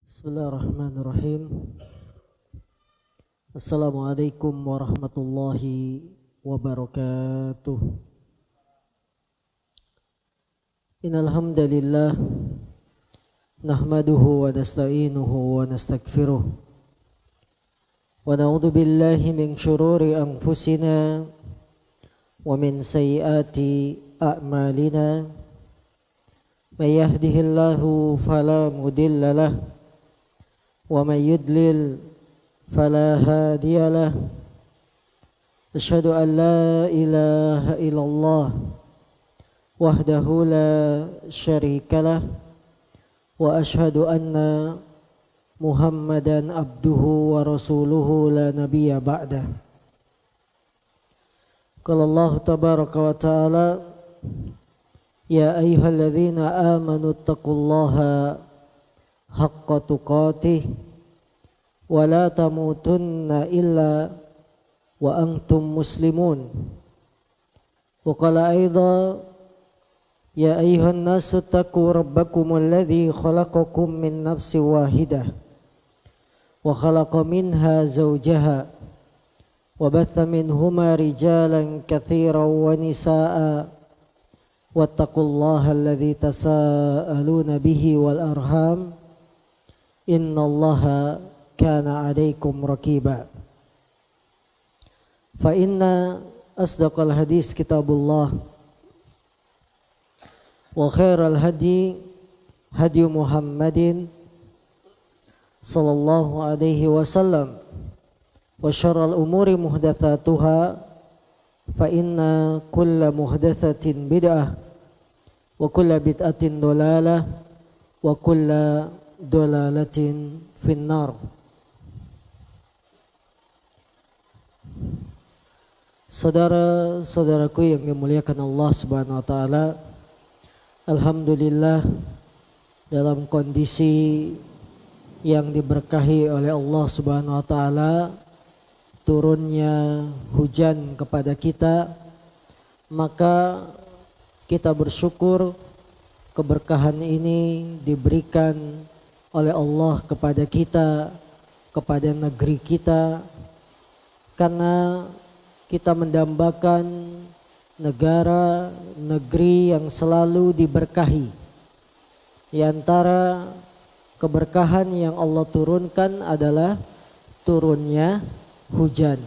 Bismillahirrahmanirrahim. Assalamualaikum warahmatullahi wabarakatuh. Innal hamdalillah nahmaduhu wa nasta'inuhu wa nastaghfiruh wa na'udzu billahi min shururi anfusina wa min sayyiati a'malina. May yahdihillahu fala mudilla lahu wa may yudlil fala hadiya lahu. Asyhadu an la ilaha illallah wahdahu la syarika lah wa asyhadu anna Muhammadan abduhu wa rasuluhu la nabiyya ba'dah. Qala Allah tabaraka wa ta'ala, ya ayyuhalladzina amanu taqullaha haqqa tuqatih wa la tamutunna illa wa antum muslimun. Wa qala aidha, ya ayyuhan nasu taqu rabbakumul ladzi khalaqakum min nafsin wahidah wa khalaqa minha zawjaha wa batha minhuma rijalan katsiran wa nisaa'a wattaqullaha alladzi tasaaluna bihi wal arham innallaha kana 'alaikum raqiba. Fa inna asdaqal hadis kitabullah wa khairal hadi hadi Muhammadin sallallahu alaihi wasallam wa syarral umuri muhdatsatuha fa inna kulla muhdatsatin bid'ah wa kulla bid'atin dolalah wa kulla dolalatin finnar. Saudara-saudaraku yang dimuliakan Allah Subhanahu wa taala, alhamdulillah dalam kondisi yang diberkahi oleh Allah Subhanahu wa taala, turunnya hujan kepada kita, maka kita bersyukur keberkahan ini diberikan oleh Allah kepada kita, kepada negeri kita, karena kita mendambakan negara, negeri yang selalu diberkahi. Di antara keberkahan yang Allah turunkan adalah turunnya hujan.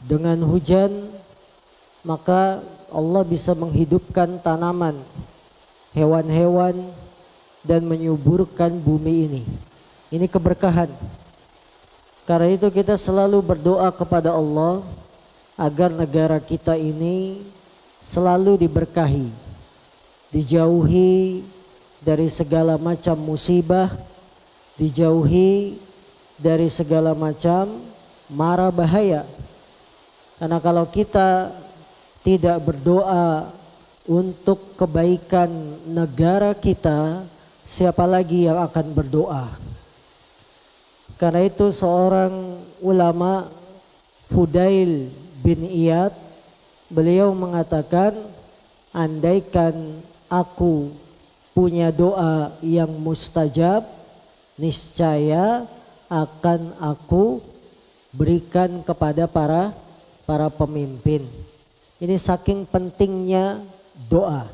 Dengan hujan maka Allah bisa menghidupkan tanaman, hewan-hewan, dan menyuburkan bumi ini. Ini keberkahan. Karena itu kita selalu berdoa kepada Allah agar negara kita ini selalu diberkahi, dijauhi dari segala macam musibah, dijauhi dari segala macam mara bahaya. Karena kalau kita tidak berdoa untuk kebaikan negara kita, siapa lagi yang akan berdoa? Karena itu seorang ulama, Fudail bin Iyad, beliau mengatakan, andaikan aku punya doa yang mustajab, niscaya akan aku berikan kepada para pemimpin. Ini saking pentingnya doa.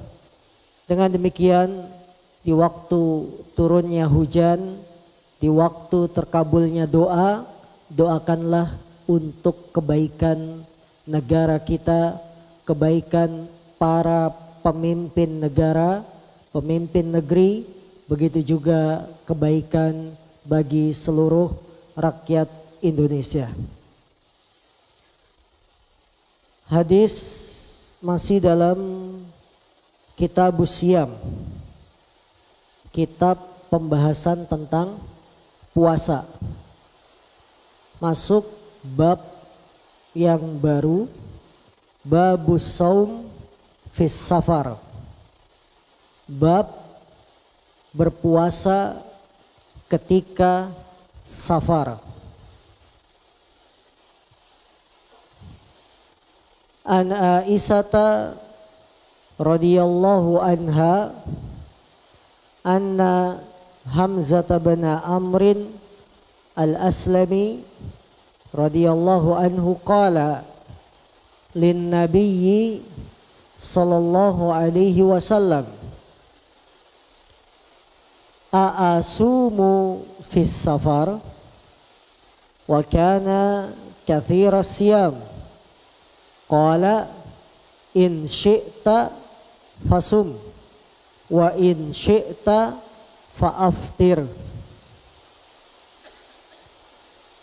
Dengan demikian, di waktu turunnya hujan, di waktu terkabulnya doa, doakanlah untuk kebaikan negara kita, kebaikan para pemimpin negara, pemimpin negeri, begitu juga kebaikan bagi seluruh rakyat Indonesia. Hadis masih dalam Kitabus Siyam, kitab pembahasan tentang puasa. Masuk bab yang baru, babus saum fis safar, bab berpuasa ketika safar. An Aisyah radhiyallahu anha anna Hamzah bin Amrin al-Aslami radhiyallahu anhu qala lin nabiyyi sallallahu alaihi wasallam a'asumu fis safar wa kana kathira siyam qala in syi'ta fasum wa in syi'ta fa'aftir.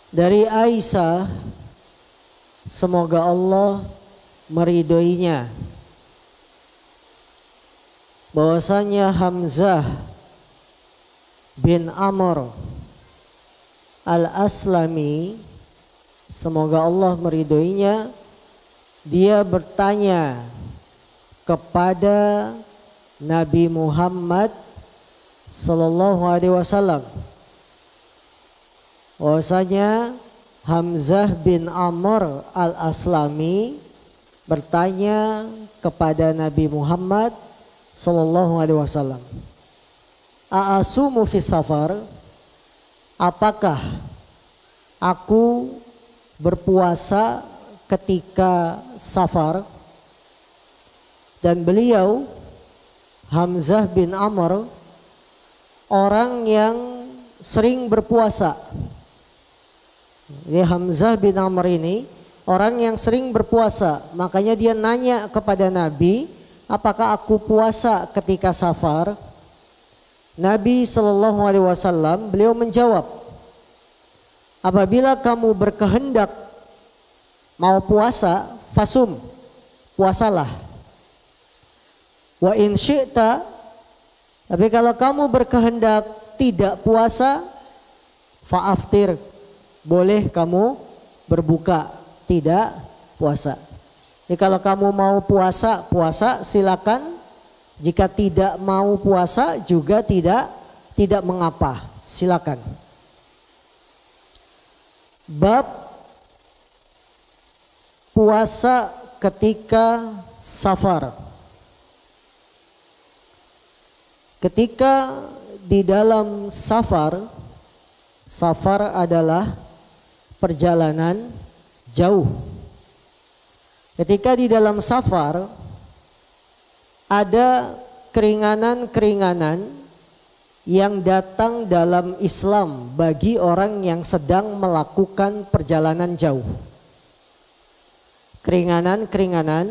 Dari Aisyah, semoga Allah meridhoinya, bahwasanya Hamzah bin Amr al-Aslami, semoga Allah meridhoinya, dia bertanya kepada Nabi Muhammad sallallahu alaihi wasallam, bahwasanya Hamzah bin Amr al-Aslami bertanya kepada Nabi Muhammad sallallahu alaihi wasallam, a'asumu fis safar, apakah aku berpuasa ketika safar? Dan beliau Hamzah bin Amr orang yang sering berpuasa. Ini Hamzah bin Amr ini orang yang sering berpuasa, makanya dia nanya kepada Nabi, apakah aku puasa ketika safar? Nabi sallallahu alaihi wasallam beliau menjawab, apabila kamu berkehendak mau puasa, fasum, puasalah. Wa in syi'ta, tapi kalau kamu berkehendak tidak puasa, fa'aftir, boleh kamu berbuka, tidak puasa. Jadi kalau kamu mau puasa, puasa silakan. Jika tidak mau puasa juga tidak mengapa, silakan. Bab puasa ketika safar. Ketika di dalam safar, safar adalah perjalanan jauh. Ketika di dalam safar ada keringanan-keringanan yang datang dalam Islam bagi orang yang sedang melakukan perjalanan jauh. Keringanan-keringanan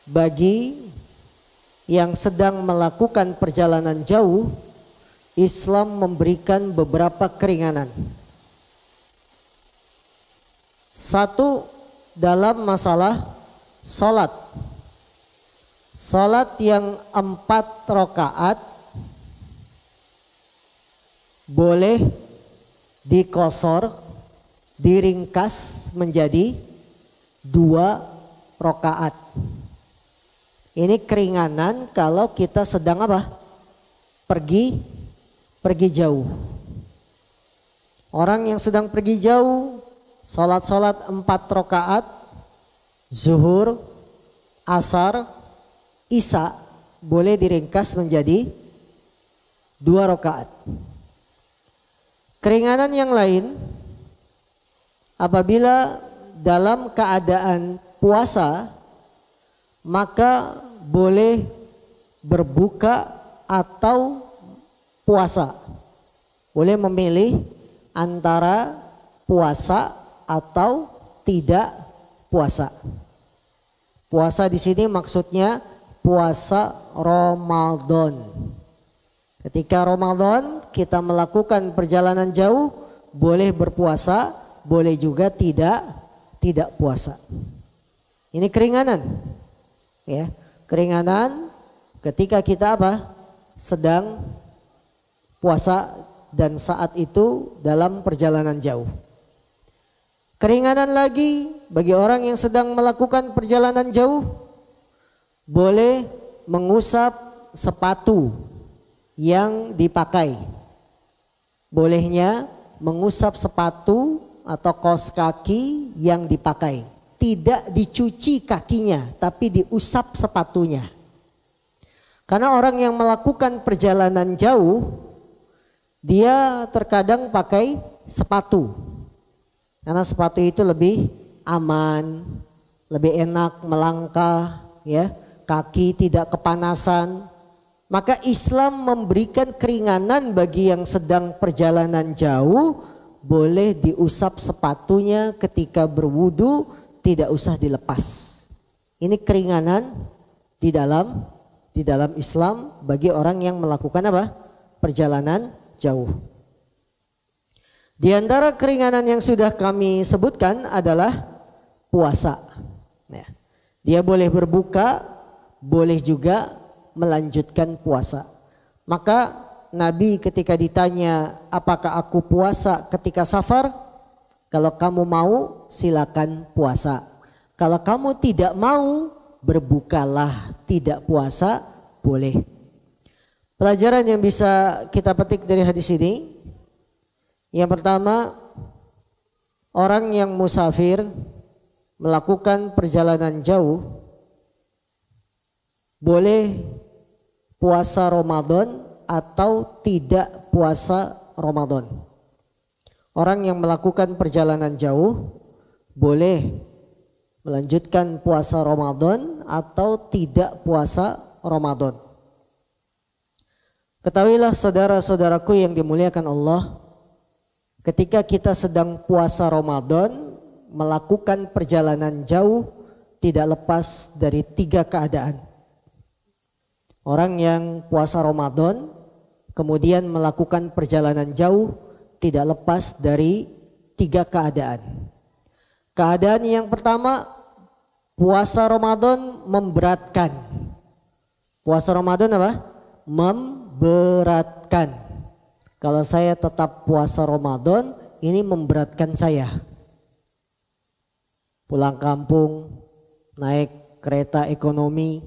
bagi yang sedang melakukan perjalanan jauh, Islam memberikan beberapa keringanan. Satu, dalam masalah salat. Salat yang 4 rakaat boleh dikosor, diringkas menjadi 2 rakaat. Ini keringanan kalau kita sedang apa? Pergi jauh. Orang yang sedang pergi jauh, salat 4 rakaat, zuhur, asar, isya, boleh diringkas menjadi 2 rakaat. Keringanan yang lain, apabila dalam keadaan puasa, maka boleh berbuka atau puasa. Boleh memilih antara puasa atau tidak puasa. Puasa di sini maksudnya puasa Ramadan. Ketika Ramadan kita melakukan perjalanan jauh, boleh berpuasa, boleh juga tidak puasa. Ini keringanan. Ya, keringanan ketika kita apa? Sedang puasa dan saat itu dalam perjalanan jauh. Keringanan lagi bagi orang yang sedang melakukan perjalanan jauh, boleh mengusap sepatu yang dipakai. Bolehnya mengusap sepatu atau kaos kaki yang dipakai. Tidak dicuci kakinya, tapi diusap sepatunya. Karena orang yang melakukan perjalanan jauh, dia terkadang pakai sepatu. Karena sepatu itu lebih aman, lebih enak melangkah, ya. Kaki tidak kepanasan. Maka Islam memberikan keringanan bagi yang sedang perjalanan jauh, boleh diusap sepatunya ketika berwudu, tidak usah dilepas. Ini keringanan di dalam Islam bagi orang yang melakukan apa? Perjalanan jauh. Di antara keringanan yang sudah kami sebutkan adalah puasa. Dia boleh berbuka, boleh juga melanjutkan puasa. Maka Nabi ketika ditanya, apakah aku puasa ketika safar? Kalau kamu mau silakan puasa. Kalau kamu tidak mau, berbukalah, tidak puasa boleh. Pelajaran yang bisa kita petik dari hadis ini, yang pertama, orang yang musafir melakukan perjalanan jauh boleh puasa Ramadan atau tidak puasa Ramadan. Orang yang melakukan perjalanan jauh boleh melanjutkan puasa Ramadan atau tidak puasa Ramadan. Ketahuilah saudara-saudaraku yang dimuliakan Allah, ketika kita sedang puasa Ramadan, melakukan perjalanan jauh tidak lepas dari 3 keadaan. Orang yang puasa Ramadan kemudian melakukan perjalanan jauh tidak lepas dari 3 keadaan. Keadaan yang pertama, puasa Ramadan memberatkan. Puasa Ramadan apa? Memberatkan. Kalau saya tetap puasa Ramadan, ini memberatkan saya. Pulang kampung, naik kereta ekonomi.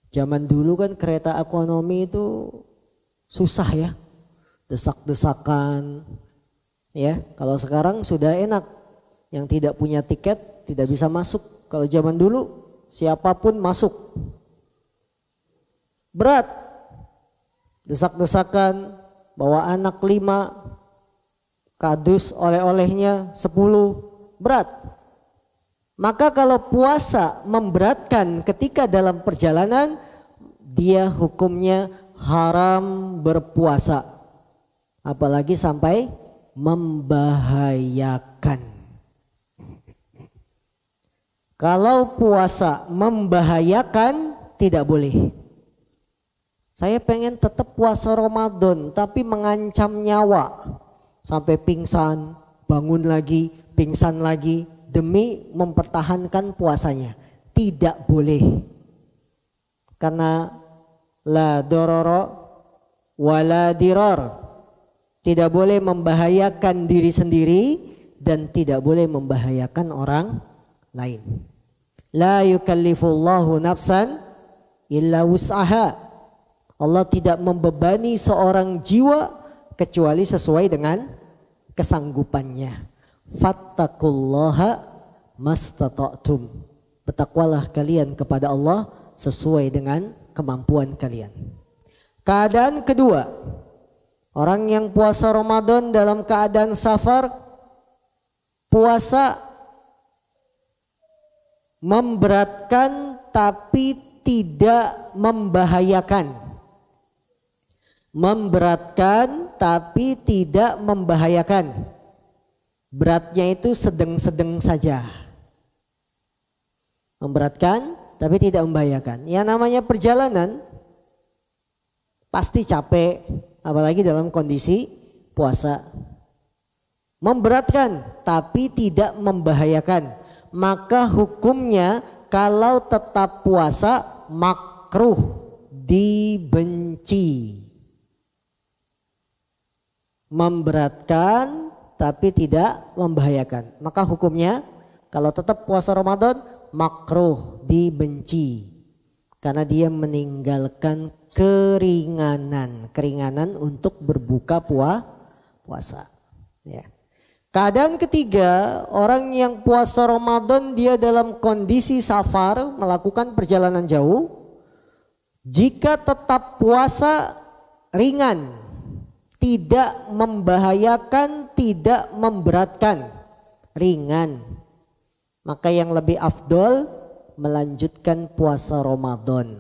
Zaman dulu kan kereta ekonomi itu susah ya, desak-desakan. Ya, kalau sekarang sudah enak, yang tidak punya tiket tidak bisa masuk. Kalau zaman dulu siapapun masuk. Berat, desak-desakan, bawa anak 5, kardus oleh-olehnya 10, berat. Maka kalau puasa memberatkan ketika dalam perjalanan, dia hukumnya haram berpuasa. Apalagi sampai membahayakan. Kalau puasa membahayakan, tidak boleh. Saya pengen tetap puasa Ramadan tapi mengancam nyawa. Sampai pingsan, bangun lagi, pingsan lagi, demi mempertahankan puasanya. Tidak boleh. Karena la dororo wala dirar. Tidak boleh membahayakan diri sendiri dan tidak boleh membahayakan orang lain. La yukallifullahu nafsan illa wus'aha. Allah tidak membebani seorang jiwa kecuali sesuai dengan kesanggupannya. Fattaqullaha mastata'tum. Bertakwalah kalian kepada Allah sesuai dengan kemampuan kalian. Keadaan kedua, orang yang puasa Ramadan dalam keadaan safar, puasa memberatkan tapi tidak membahayakan. Memberatkan tapi tidak membahayakan. Beratnya itu sedang-sedang saja. Memberatkan tapi tidak membahayakan. Yang namanya perjalanan pasti capek, apalagi dalam kondisi puasa. Memberatkan tapi tidak membahayakan. Maka hukumnya kalau tetap puasa makruh, dibenci. Memberatkan tapi tidak membahayakan. Maka hukumnya kalau tetap puasa Ramadan makruh, dibenci. Karena dia meninggalkan keringanan untuk berbuka puasa. Ya. Keadaan ketiga, orang yang puasa Ramadan dia dalam kondisi safar, melakukan perjalanan jauh. Jika tetap puasa ringan, tidak membahayakan, tidak memberatkan, ringan. Maka yang lebih afdol melanjutkan puasa Ramadan.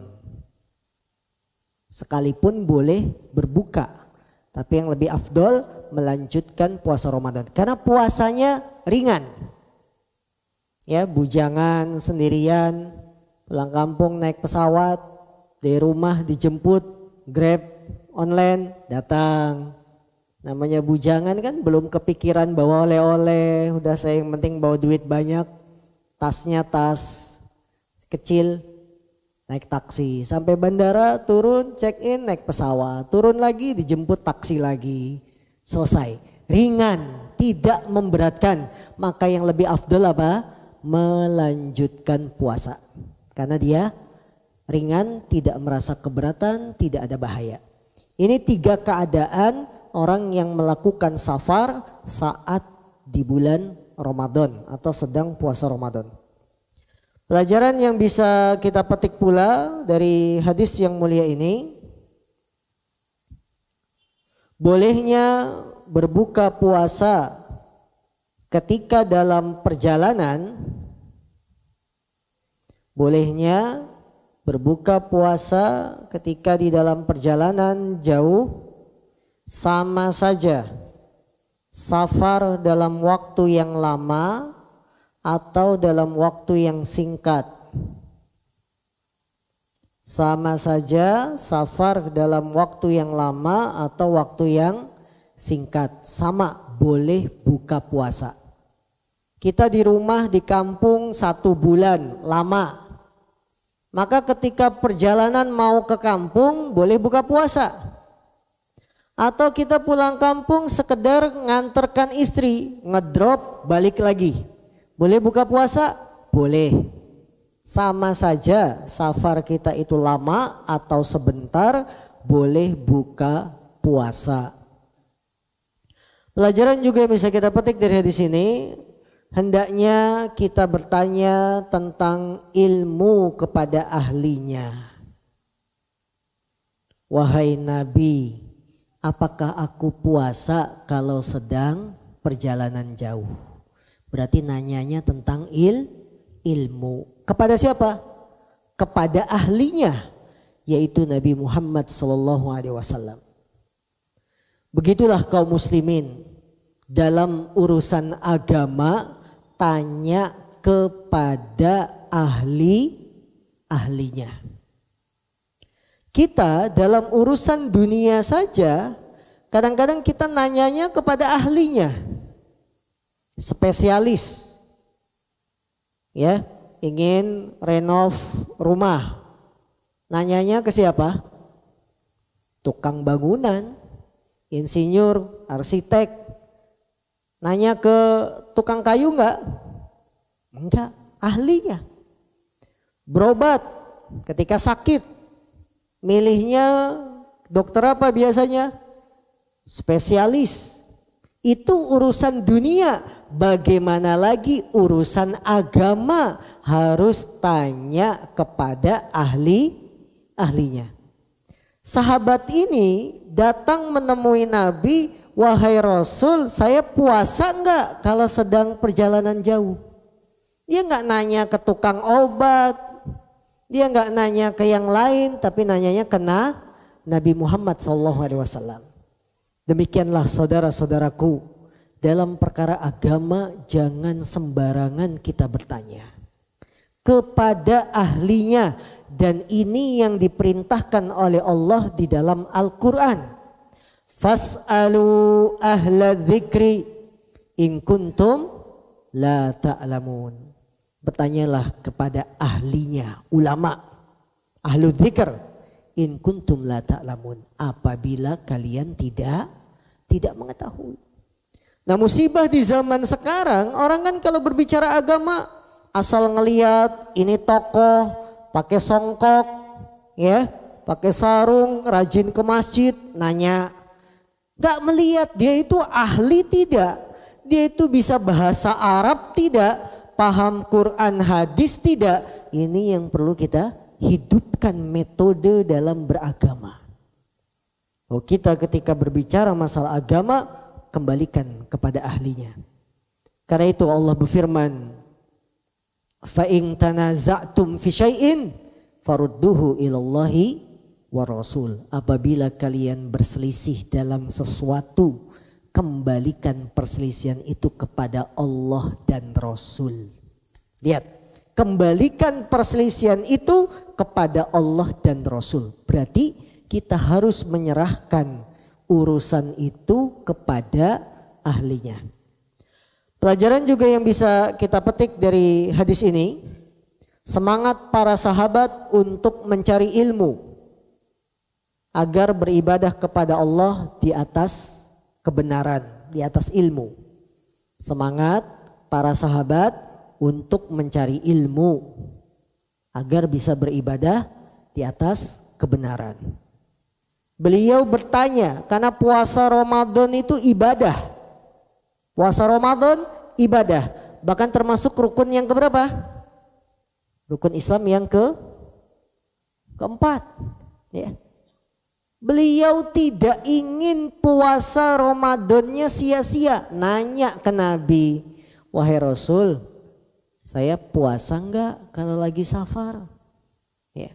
Sekalipun boleh berbuka, tapi yang lebih afdol melanjutkan puasa Ramadan. Karena puasanya ringan. Ya, bujangan sendirian, pulang kampung naik pesawat, di rumah dijemput, Grab online, datang. Namanya bujangan kan belum kepikiran bawa oleh-oleh, udah saya yang penting bawa duit banyak, tasnya tas kecil, naik taksi. Sampai bandara turun, check in, naik pesawat, turun lagi dijemput taksi lagi. Selesai, ringan, tidak memberatkan. Maka yang lebih afdol apa? Melanjutkan puasa. Karena dia ringan, tidak merasa keberatan, tidak ada bahaya. Ini 3 keadaan orang yang melakukan safar saat di bulan Ramadan atau sedang puasa Ramadan. Pelajaran yang bisa kita petik pula dari hadis yang mulia ini, bolehnya berbuka puasa ketika dalam perjalanan, bolehnya berbuka puasa ketika di dalam perjalanan jauh sama saja safar dalam waktu yang lama atau dalam waktu yang singkat. Sama saja safar dalam waktu yang lama atau waktu yang singkat, sama boleh buka puasa. Kita di rumah di kampung 1 bulan lama, maka ketika perjalanan mau ke kampung boleh buka puasa. Atau kita pulang kampung sekedar nganterkan istri, ngedrop balik lagi, boleh buka puasa? Boleh. Sama saja safar kita itu lama atau sebentar, boleh buka puasa. Pelajaran juga yang bisa kita petik dari hadis ini, hendaknya kita bertanya tentang ilmu kepada ahlinya. Wahai Nabi, apakah aku puasa kalau sedang perjalanan jauh? Berarti nanyanya tentang ilmu. Kepada siapa? Kepada ahlinya, yaitu Nabi Muhammad SAW. Begitulah kaum muslimin dalam urusan agama, tanya kepada ahlinya. Kita dalam urusan dunia saja kadang-kadang kita nanyanya kepada ahlinya, spesialis. Ya, ingin renov rumah, nanyanya ke siapa? Tukang bangunan, insinyur, arsitek. Nanya ke tukang kayu enggak? Enggak, ahlinya. Berobat ketika sakit, milihnya dokter apa biasanya? Spesialis. Itu urusan dunia. Bagaimana lagi urusan agama? Harus tanya kepada ahlinya. Sahabat ini datang menemui Nabi, wahai Rasul, saya puasa enggak kalau sedang perjalanan jauh? Dia enggak nanya ke tukang obat, dia enggak nanya ke yang lain, tapi nanyanya ke Nabi Muhammad SAW. Demikianlah saudara-saudaraku, dalam perkara agama jangan sembarangan kita bertanya kepada ahlinya. Dan ini yang diperintahkan oleh Allah di dalam Al-Quran. Fas'alu ahla dzikri in kuntum la ta'lamun. Bertanyalah kepada ahlinya, ulama, ahlu dzikr, in kuntum la ta'lamun, apabila kalian tidak mengetahui. Nah, musibah di zaman sekarang, orang kan kalau berbicara agama asal ngelihat ini tokoh pakai songkok, ya, pakai sarung, rajin ke masjid, nanya. Gak melihat dia itu ahli tidak, dia itu bisa bahasa Arab tidak, paham Quran hadis tidak. Ini yang perlu kita hidupkan metode dalam beragama. Oh, kita ketika berbicara masalah agama, kembalikan kepada ahlinya. Karena itu Allah berfirman, fa in tanaza'tum fi syai'in farudduhu ilallahi wa rasul. Apabila kalian berselisih dalam sesuatu, kembalikan perselisihan itu kepada Allah dan Rasul. Lihat, kembalikan perselisihan itu kepada Allah dan Rasul. Berarti kita harus menyerahkan urusan itu kepada ahlinya. Pelajaran juga yang bisa kita petik dari hadis ini, semangat para sahabat untuk mencari ilmu agar beribadah kepada Allah di atas kebenaran, di atas ilmu. Semangat para sahabat untuk mencari ilmu agar bisa beribadah di atas kebenaran. Beliau bertanya, karena puasa Ramadan itu ibadah. Puasa Ramadan ibadah, bahkan termasuk rukun yang keberapa? Rukun Islam yang keempat. Ya. Beliau tidak ingin puasa Ramadannya sia-sia. Nanya ke Nabi, wahai Rasul, saya puasa enggak kalau lagi safar? Ya.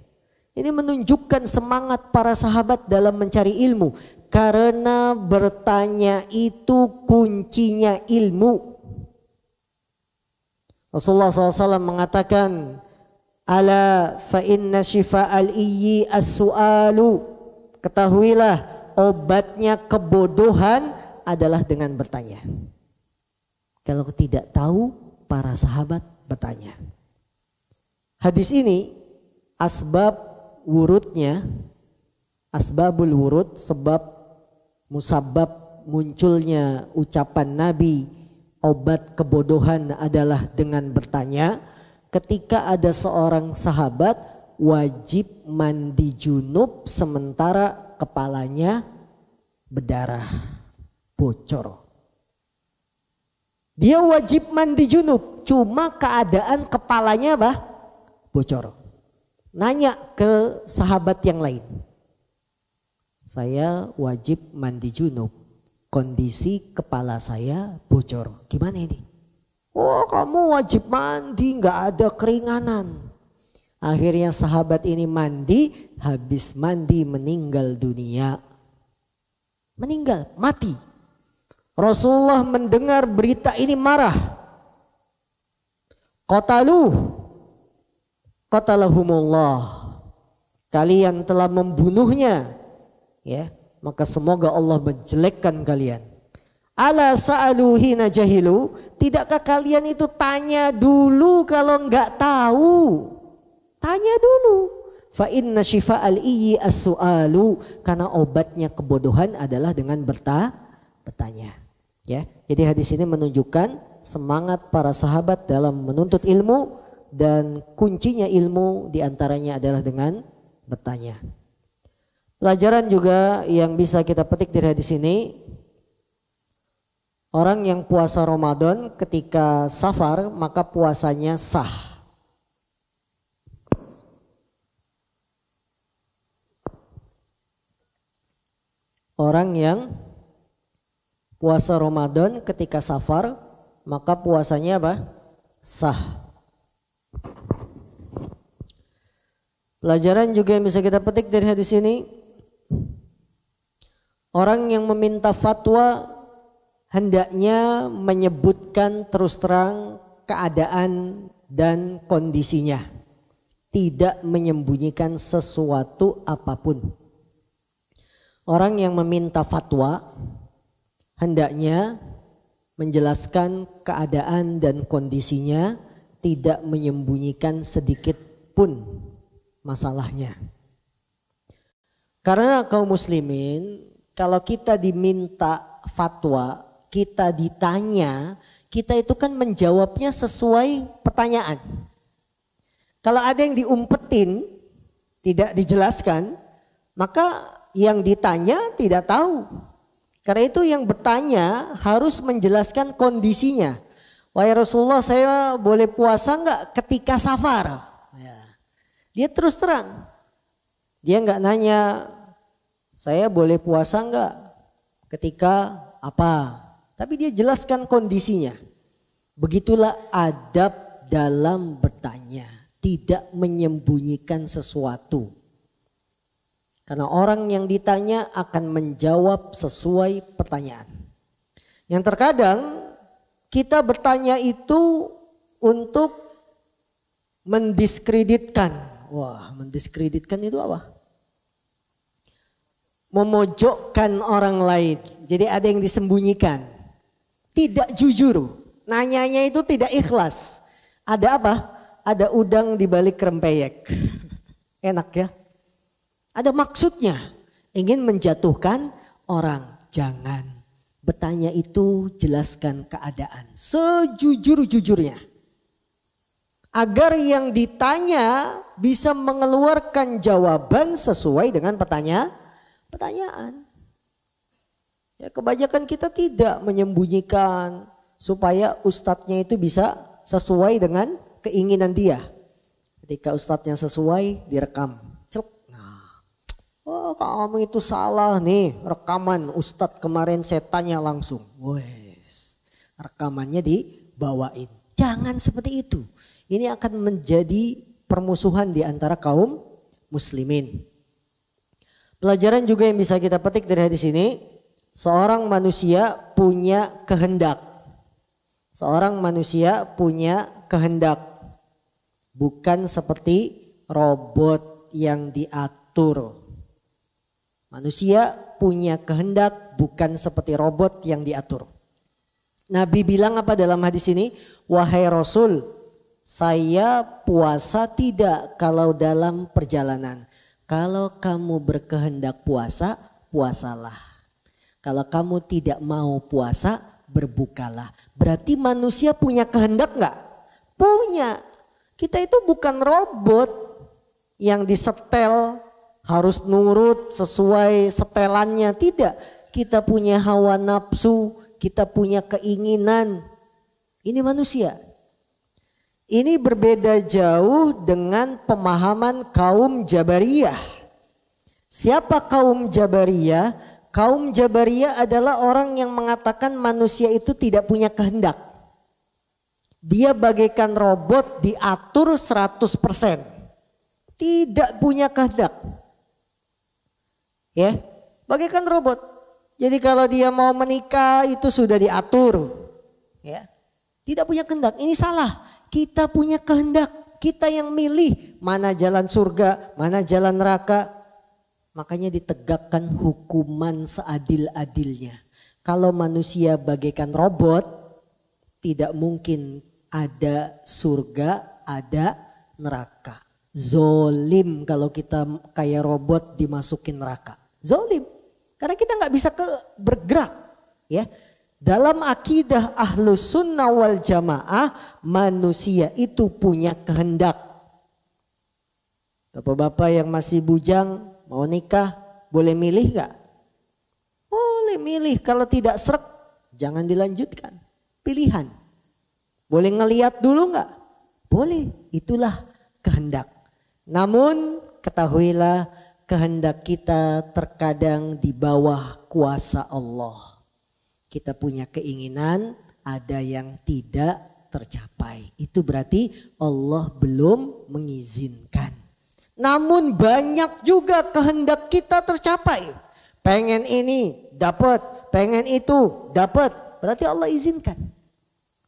Ini menunjukkan semangat para sahabat dalam mencari ilmu. Karena bertanya itu kuncinya ilmu. Rasulullah SAW mengatakan, ala fa inna shifa'al iyyi as-su'alu. Ketahuilah obatnya kebodohan adalah dengan bertanya. Kalau tidak tahu, para sahabat bertanya. Hadis ini asbab wurudnya, asbabul wurud, sebab musabab munculnya ucapan Nabi obat kebodohan adalah dengan bertanya. Ketika ada seorang sahabat wajib mandi junub sementara kepalanya berdarah, bocor. Dia wajib mandi junub, cuma keadaan kepalanya apa? Bocor. Nanya ke sahabat yang lain, saya wajib mandi junub, kondisi kepala saya bocor, gimana ini? Oh, kamu wajib mandi, nggak ada keringanan. Akhirnya sahabat ini mandi, habis mandi meninggal dunia. Meninggal, mati. Rasulullah mendengar berita ini marah. Qatalahumullah. Kalian telah membunuhnya. Ya, maka semoga Allah menjelekkan kalian. Ala sa'alu hina jahilu. Tidakkah kalian itu tanya dulu kalau enggak tahu? Tanya dulu. Fa inna shifa'al iyyi as-su'alu. Karena obatnya kebodohan adalah dengan bertanya. Ya, jadi hadis ini menunjukkan semangat para sahabat dalam menuntut ilmu, dan kuncinya ilmu diantaranya adalah dengan bertanya. Pelajaran juga yang bisa kita petik dari hadis ini, orang yang puasa Ramadan ketika safar maka puasanya sah. Orang yang puasa Ramadan ketika safar maka puasanya apa? Sah. Pelajaran juga yang bisa kita petik dari hadis ini, orang yang meminta fatwa hendaknya menyebutkan terus terang keadaan dan kondisinya, tidak menyembunyikan sesuatu apapun. Orang yang meminta fatwa hendaknya menjelaskan keadaan dan kondisinya, tidak menyembunyikan sedikit pun masalahnya. Karena kaum muslimin, kalau kita diminta fatwa, kita ditanya, kita itu kan menjawabnya sesuai pertanyaan. Kalau ada yang diumpetin, tidak dijelaskan, maka yang ditanya tidak tahu. Karena itu yang bertanya harus menjelaskan kondisinya. Wahai Rasulullah, saya boleh puasa enggak ketika safar? Ya. Dia terus terang. Dia enggak nanya saya boleh puasa enggak? Ketika apa? Tapi dia jelaskan kondisinya. Begitulah adab dalam bertanya. Tidak menyembunyikan sesuatu. Karena orang yang ditanya akan menjawab sesuai pertanyaan. Yang terkadang kita bertanya itu untuk mendiskreditkan. Wah, mendiskreditkan itu apa? Memojokkan orang lain. Jadi ada yang disembunyikan. Tidak jujur. Nanyanya itu tidak ikhlas. Ada apa? Ada udang di balik rempeyek. Enak ya? Ada maksudnya. Ingin menjatuhkan orang. Jangan. Bertanya itu jelaskan keadaan. Sejujur-jujurnya. Agar yang ditanya bisa mengeluarkan jawaban sesuai dengan pertanyaan. Ya, kebanyakan kita tidak menyembunyikan supaya ustadznya itu bisa sesuai dengan keinginan dia. Ketika ustadznya sesuai direkam. Nah, oh kamu itu salah nih rekaman ustadz kemarin saya tanya langsung. Wes, rekamannya dibawain. Jangan seperti itu. Ini akan menjadi permusuhan di antara kaum muslimin. Pelajaran juga yang bisa kita petik dari hadis ini, seorang manusia punya kehendak. Seorang manusia punya kehendak. Bukan seperti robot yang diatur. Manusia punya kehendak bukan seperti robot yang diatur. Nabi bilang apa dalam hadis ini? Wahai Rasul, saya puasa tidak kalau dalam perjalanan. Kalau kamu berkehendak puasa, puasalah. Kalau kamu tidak mau puasa, berbukalah. Berarti manusia punya kehendak enggak? Punya. Kita itu bukan robot yang disetel harus nurut sesuai setelannya. Tidak. Kita punya hawa nafsu, kita punya keinginan. Ini manusia. Ini berbeda jauh dengan pemahaman kaum Jabariyah. Siapa kaum Jabariyah? Kaum Jabariyah adalah orang yang mengatakan manusia itu tidak punya kehendak. Dia bagaikan robot diatur 100%. Tidak punya kehendak. Ya, bagaikan robot. Jadi kalau dia mau menikah itu sudah diatur. Ya. Tidak punya kehendak. Ini salah. Kita punya kehendak, kita yang milih mana jalan surga, mana jalan neraka. Makanya ditegakkan hukuman seadil-adilnya. Kalau manusia bagaikan robot, tidak mungkin ada surga, ada neraka. Zolim kalau kita kayak robot dimasukin neraka. Zolim, karena kita nggak bisa bergerak, ya. Dalam akidah Ahlus Sunnah wal Jamaah, manusia itu punya kehendak. Bapak-bapak yang masih bujang mau nikah, boleh milih gak? Boleh milih, kalau tidak srek jangan dilanjutkan. Pilihan. Boleh ngeliat dulu gak? Boleh, itulah kehendak. Namun ketahuilah kehendak kita terkadang di bawah kuasa Allah. Kita punya keinginan, ada yang tidak tercapai. Itu berarti Allah belum mengizinkan. Namun banyak juga kehendak kita tercapai. Pengen ini dapat, pengen itu dapat. Berarti Allah izinkan.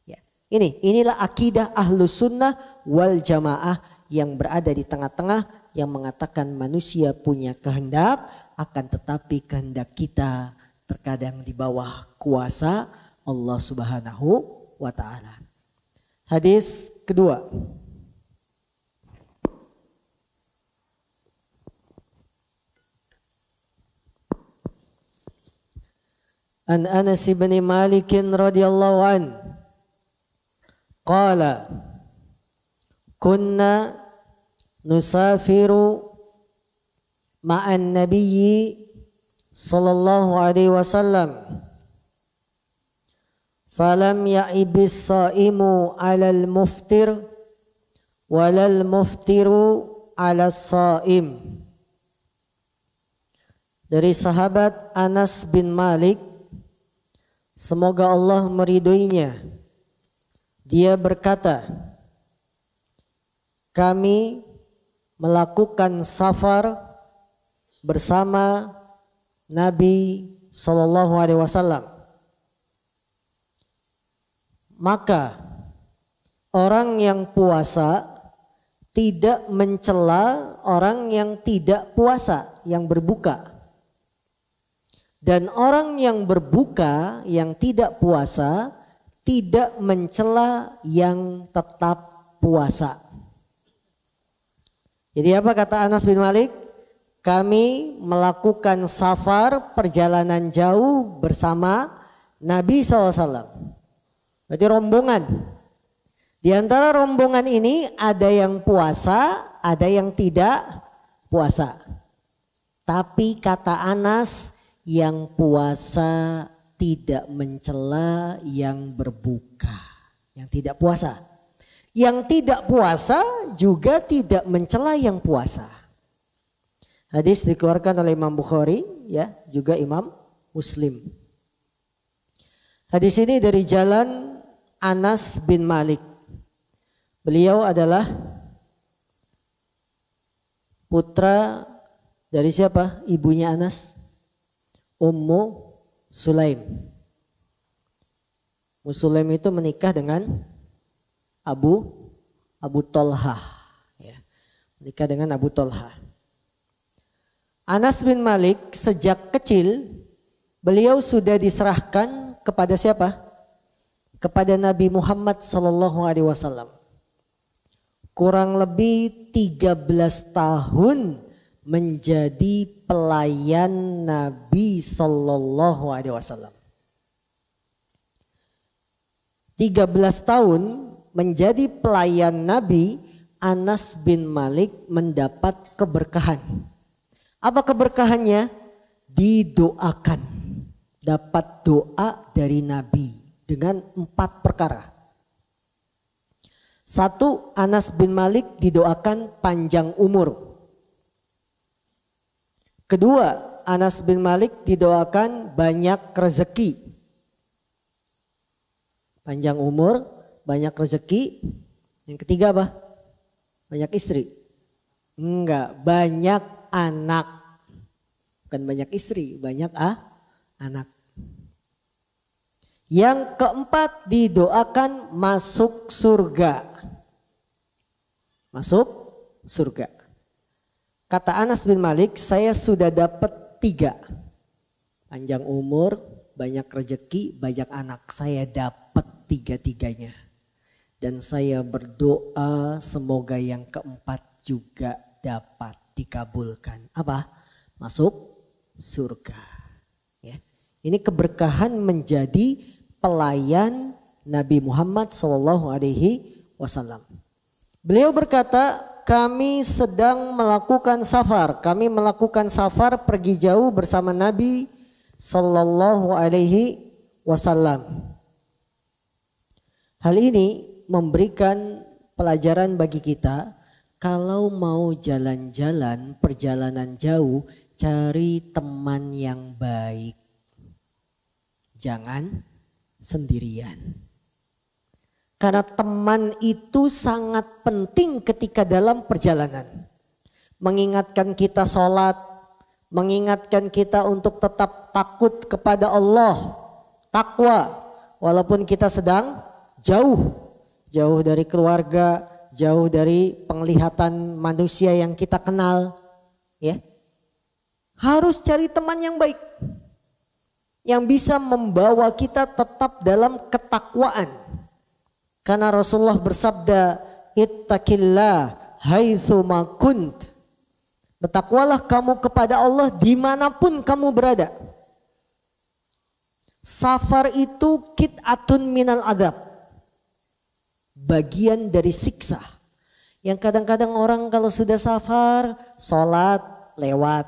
Ya. Inilah akidah Ahlus Sunnah wal Jamaah yang berada di tengah-tengah, yang mengatakan manusia punya kehendak, akan tetapi kehendak kita terkadang di bawah kuasa Allah Subhanahu wa ta'ala. Hadis kedua. An Anas bin Malik radhiyallahu an qala kunna nusafiru ma'an nabiyyi sallallahu alaihi wasallam falam ya'ibis saimu 'alal muftir walal muftiru 'alas saim dari sahabat Anas bin Malik, semoga Allah meridhoinya. Dia berkata, kami melakukan safar bersama Nabi Sallallahu Alaihi Wasallam. Maka orang yang puasa tidak mencela orang yang tidak puasa, yang berbuka. Dan orang yang berbuka, yang tidak puasa, tidak mencela yang tetap puasa. Jadi apa kata Anas bin Malik? Kami melakukan safar, perjalanan jauh bersama Nabi SAW. Berarti rombongan. Di antara rombongan ini ada yang puasa, ada yang tidak puasa. Tapi kata Anas, yang puasa tidak mencela yang berbuka, yang tidak puasa. Yang tidak puasa juga tidak mencela yang puasa. Hadis dikeluarkan oleh Imam Bukhari, ya, juga Imam Muslim. Hadis ini dari jalan Anas bin Malik. Beliau adalah putra dari siapa? Ibunya Anas, Ummu Sulaim. Ummu Sulaim itu menikah dengan Abu Tolha, ya. Menikah dengan Abu Tolha. Anas bin Malik sejak kecil beliau sudah diserahkan kepada siapa? Kepada Nabi Muhammad Sallallahu Alaihi Wasallam. Kurang lebih 13 tahun menjadi pelayan Nabi Sallallahu Alaihi Wasallam. 13 tahun menjadi pelayan Nabi, Anas bin Malik mendapat keberkahan. Apa keberkahannya? Didoakan. Dapat doa dari Nabi dengan 4 perkara. 1, Anas bin Malik didoakan panjang umur. 2, Anas bin Malik didoakan banyak rezeki. Panjang umur, banyak rezeki. Yang ketiga apa? Banyak istri? Enggak, banyak anak. Bukan banyak istri, banyak anak. Yang keempat didoakan masuk surga. Masuk surga. Kata Anas bin Malik, saya sudah dapat 3. Panjang umur, banyak rezeki, banyak anak. Saya dapat 3-tiganya. Dan saya berdoa semoga yang keempat juga dapat dikabulkan. Apa? Masuk surga. Ya. Ini keberkahan menjadi pelayan Nabi Muhammad SAW. Beliau berkata, kami sedang melakukan safar. Kami melakukan safar pergi jauh bersama Nabi SAW. Hal ini memberikan pelajaran bagi kita. Kalau mau jalan-jalan, perjalanan jauh, cari teman yang baik. Jangan sendirian. Karena teman itu sangat penting ketika dalam perjalanan. Mengingatkan kita sholat, mengingatkan kita untuk tetap takut kepada Allah, takwa. Walaupun kita sedang jauh dari keluarga, jauh dari penglihatan manusia yang kita kenal, ya. Harus cari teman yang baik, yang bisa membawa kita tetap dalam ketakwaan. Karena Rasulullah bersabda, ittaqillah haitsu ma kunt. Bertakwalah kamu kepada Allah dimanapun kamu berada. Safar itu qit'atun minal adab. Bagian dari siksa. Yang kadang-kadang orang kalau sudah safar, sholat lewat.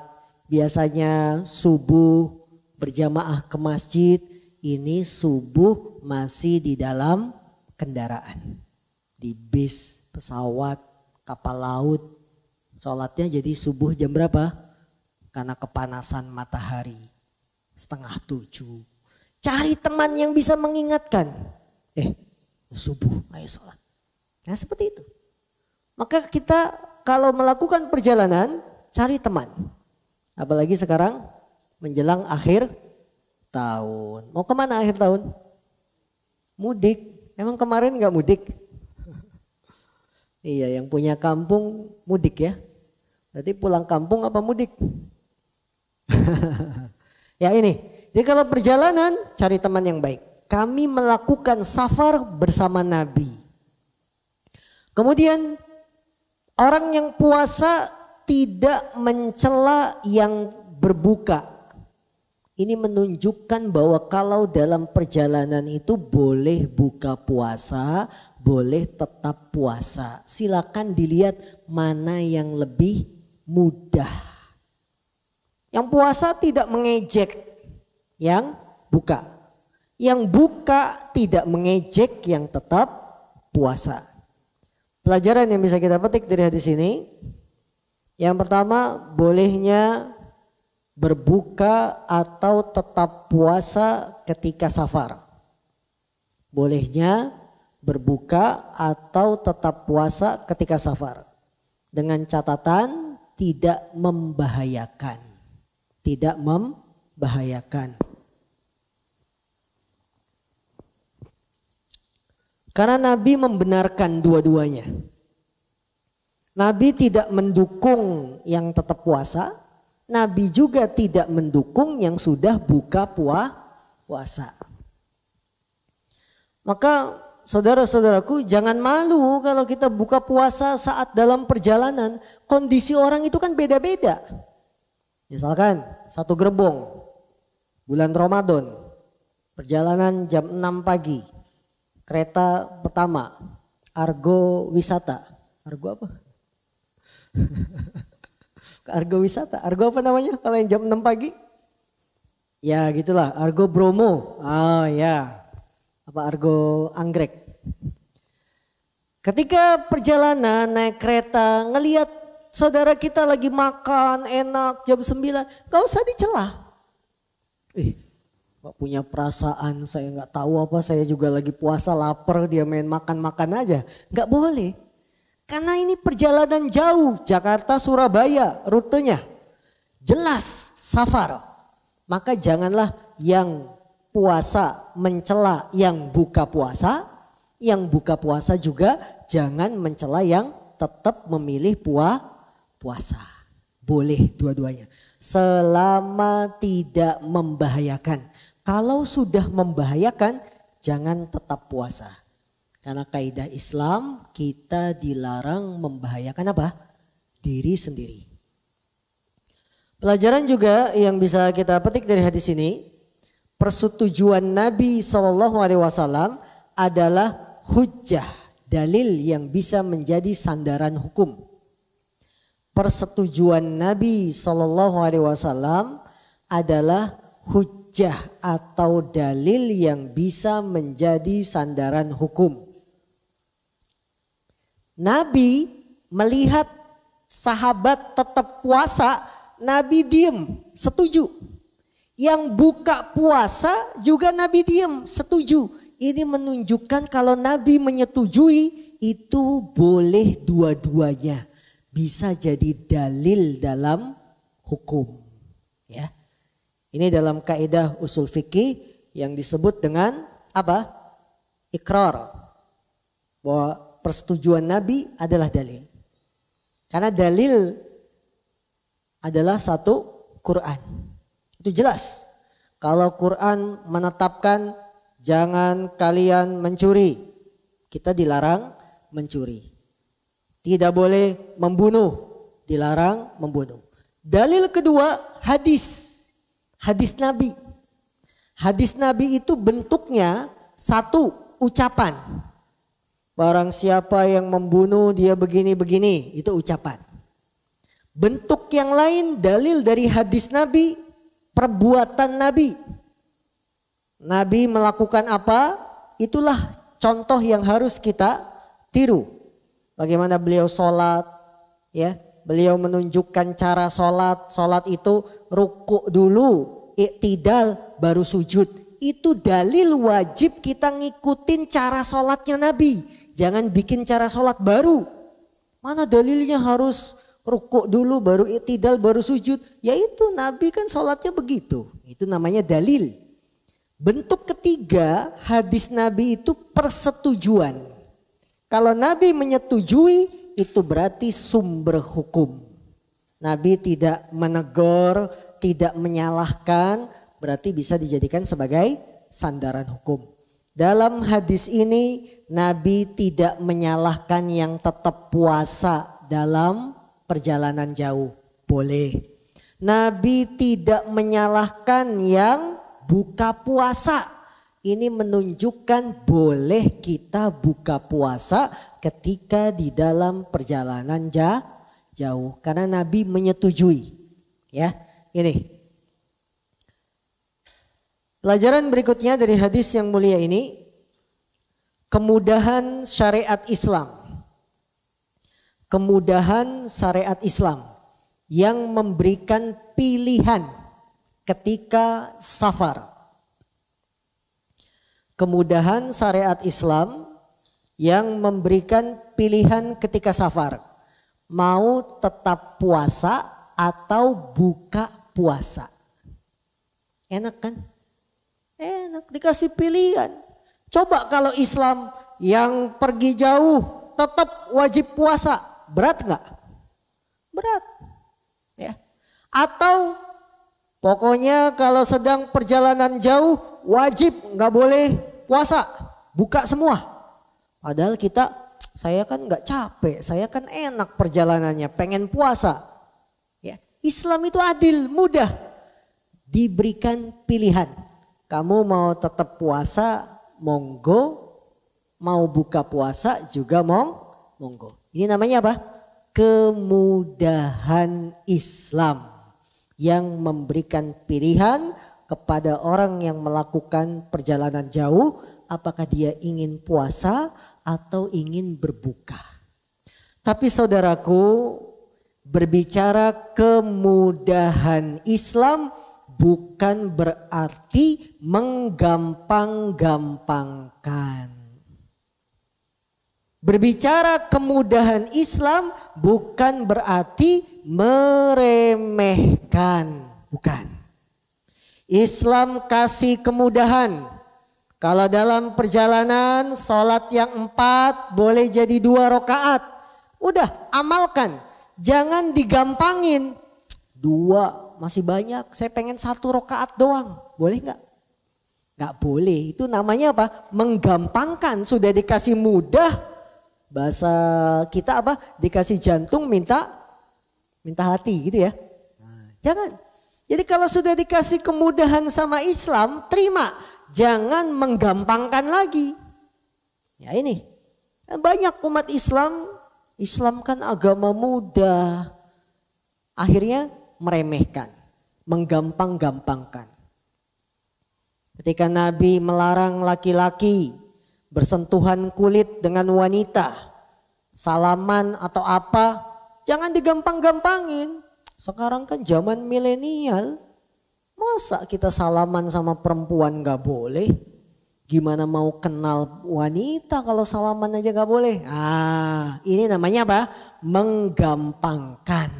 Biasanya subuh berjamaah ke masjid. Ini subuh masih di dalam kendaraan. Di bis, pesawat, kapal laut. Sholatnya jadi subuh jam berapa? karena kepanasan matahari 6:30. Cari teman yang bisa mengingatkan. Subuh ayo sholat. Nah seperti itu. Maka kita kalau melakukan perjalanan cari teman. Apalagi sekarang menjelang akhir tahun. Mau kemana akhir tahun? Mudik. Emang kemarin gak mudik? Iya, yang punya kampung mudik ya. Berarti pulang kampung apa mudik? Ya ini. Jadi kalau perjalanan cari teman yang baik. Kami melakukan safar bersama Nabi. Kemudian orang yang puasa tidak mencela yang berbuka. Ini menunjukkan bahwa kalau dalam perjalanan itu boleh buka puasa, boleh tetap puasa. Silakan dilihat mana yang lebih mudah. Yang puasa tidak mengejek yang buka. Yang buka tidak mengejek yang tetap puasa. Pelajaran yang bisa kita petik dari hadis ini. Yang pertama, bolehnya berbuka atau tetap puasa ketika safar. Bolehnya berbuka atau tetap puasa ketika safar. Dengan catatan tidak membahayakan. Tidak membahayakan. Karena Nabi membenarkan dua-duanya. Nabi tidak mendukung yang tetap puasa. Nabi juga tidak mendukung yang sudah buka puasa. Maka saudara-saudaraku jangan malu kalau kita buka puasa saat dalam perjalanan. Kondisi orang itu kan beda-beda. Misalkan satu gerbong bulan Ramadan. Perjalanan jam 6 pagi. Kereta pertama Argo Wisata. Argo apa? Argo Wisata. Argo apa namanya kalau yang jam 6 pagi? Ya gitulah. Argo Bromo. Ya. Apa Argo Anggrek. Ketika perjalanan naik kereta ngelihat saudara kita lagi makan enak jam 9. Gak usah dicela. Gak punya perasaan, saya gak tahu apa, saya juga lagi puasa lapar, dia main makan-makan aja. Gak boleh. Karena ini perjalanan jauh, Jakarta Surabaya rutenya. Jelas safar. Maka janganlah yang puasa mencela yang buka puasa. Yang buka puasa juga jangan mencela yang tetap memilih puasa. Boleh dua-duanya. Selama tidak membahayakan. Kalau sudah membahayakan jangan tetap puasa. Karena kaidah Islam kita dilarang membahayakan apa? Diri sendiri. Pelajaran juga yang bisa kita petik dari hadis ini. Persetujuan Nabi SAW adalah hujjah. Dalil yang bisa menjadi sandaran hukum. Persetujuan Nabi SAW adalah hujjah atau dalil yang bisa menjadi sandaran hukum. Nabi melihat sahabat tetap puasa, Nabi diem, setuju. Yang buka puasa juga Nabi diem, setuju. Ini menunjukkan kalau Nabi menyetujui itu boleh dua-duanya. Bisa jadi dalil dalam hukum. Ya. Ini dalam kaidah usul fikih yang disebut dengan apa? Ikrar. Bahwa persetujuan Nabi adalah dalil. Karena dalil adalah satu Quran. Itu jelas. Kalau Quran menetapkan jangan kalian mencuri. Kita dilarang mencuri. Tidak boleh membunuh. Dilarang membunuh. Dalil kedua hadis. Hadis Nabi. Hadis Nabi itu bentuknya satu ucapan. Barang siapa yang membunuh dia begini-begini, itu ucapan. Bentuk yang lain dalil dari hadis Nabi, perbuatan Nabi. Nabi melakukan apa, itulah contoh yang harus kita tiru. Bagaimana beliau sholat, ya, Beliau menunjukkan cara sholat. Sholat itu rukuk dulu, iktidal, baru sujud. Itu dalil wajib kita ngikutin cara sholatnya Nabi. Jangan bikin cara sholat baru. Mana dalilnya harus rukuk dulu, baru iktidal, baru sujud. Ya itu Nabi kan sholatnya begitu. Itu namanya dalil. Bentuk ketiga, hadis Nabi itu persetujuan. Kalau Nabi menyetujui, itu berarti sumber hukum. Nabi tidak menegur, tidak menyalahkan, berarti bisa dijadikan sebagai sandaran hukum. Dalam hadis ini, Nabi tidak menyalahkan yang tetap puasa dalam perjalanan jauh. Boleh. Nabi tidak menyalahkan yang buka puasa. Ini menunjukkan boleh kita buka puasa ketika di dalam perjalanan jauh. Karena Nabi menyetujui. Ya, ini. Pelajaran berikutnya dari hadis yang mulia ini. Kemudahan syariat Islam. Kemudahan syariat Islam. Yang memberikan pilihan ketika safar. Kemudahan syariat Islam yang memberikan pilihan ketika safar. Mau tetap puasa atau buka puasa. Enak kan? Enak, dikasih pilihan. Coba kalau Islam yang pergi jauh tetap wajib puasa. Berat nggak? Berat. Ya. Atau pokoknya kalau sedang perjalanan jauh wajib nggak boleh puasa, buka semua. Padahal saya kan nggak capek, saya kan enak perjalanannya, pengen puasa. Ya, Islam itu adil, mudah, diberikan pilihan. Kamu mau tetap puasa, monggo. Mau buka puasa juga monggo. Ini namanya apa? Kemudahan Islam yang memberikan pilihan kepada orang yang melakukan perjalanan jauh, apakah dia ingin puasa atau ingin berbuka. Tapi saudaraku, berbicara kemudahan Islam bukan berarti menggampang-gampangkan. Berbicara kemudahan Islam bukan berarti meremehkan, bukan. Islam kasih kemudahan. Kalau dalam perjalanan sholat yang 4 boleh jadi 2 rakaat. Udah amalkan. Jangan digampangin. 2 masih banyak. Saya pengen 1 rakaat doang. Boleh nggak? Nggak boleh. Itu namanya apa? Menggampangkan. Sudah dikasih mudah. Bahasa kita apa? Dikasih jantung minta hati gitu ya. Nah, jangan. Jadi kalau sudah dikasih kemudahan sama Islam, terima. Jangan menggampangkan lagi. Ya ini. Banyak umat Islam kan agama mudah. Akhirnya meremehkan. Menggampang-gampangkan. Ketika Nabi melarang laki-laki bersentuhan kulit dengan wanita. Salaman atau apa. Jangan digampang-gampangin. Sekarang kan zaman milenial, masa kita salaman sama perempuan gak boleh? Gimana mau kenal wanita kalau salaman aja gak boleh? Ini namanya apa? Menggampangkan.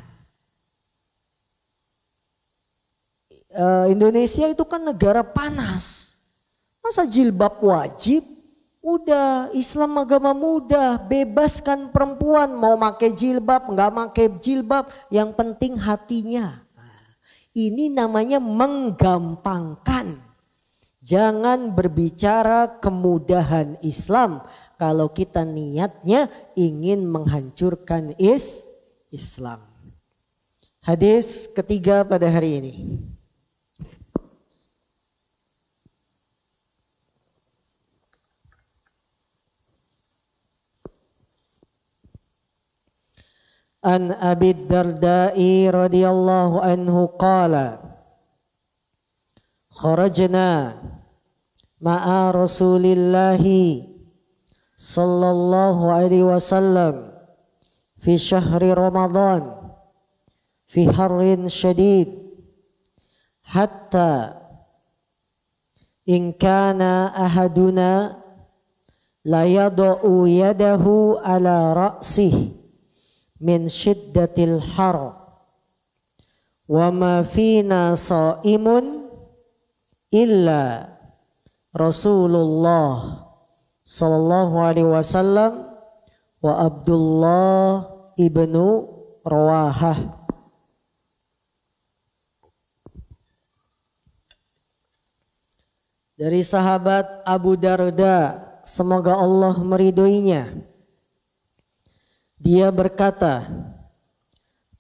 Indonesia itu kan negara panas. Masa jilbab wajib? Udah, Islam agama mudah, bebaskan perempuan mau pakai jilbab, nggak pakai jilbab, yang penting hatinya. Ini namanya menggampangkan. Jangan berbicara kemudahan Islam kalau kita niatnya ingin menghancurkan Islam. Hadis ketiga pada hari ini. An Abi Darda'i radhiyallahu anhu qala kharajna ma'a Rasulillahi sallallahu alaihi wasallam fi syahri Ramadan fi harrin syadid hatta in kana ahaduna la yad'u yadahu ala ra'sih min syiddatil har wa ma fina sha'imun illa Rasulullah sallallahu alaihi wasallam wa Abdullah ibnu Rawahah. Dari sahabat Abu Darda, semoga Allah meridhoinya, dia berkata,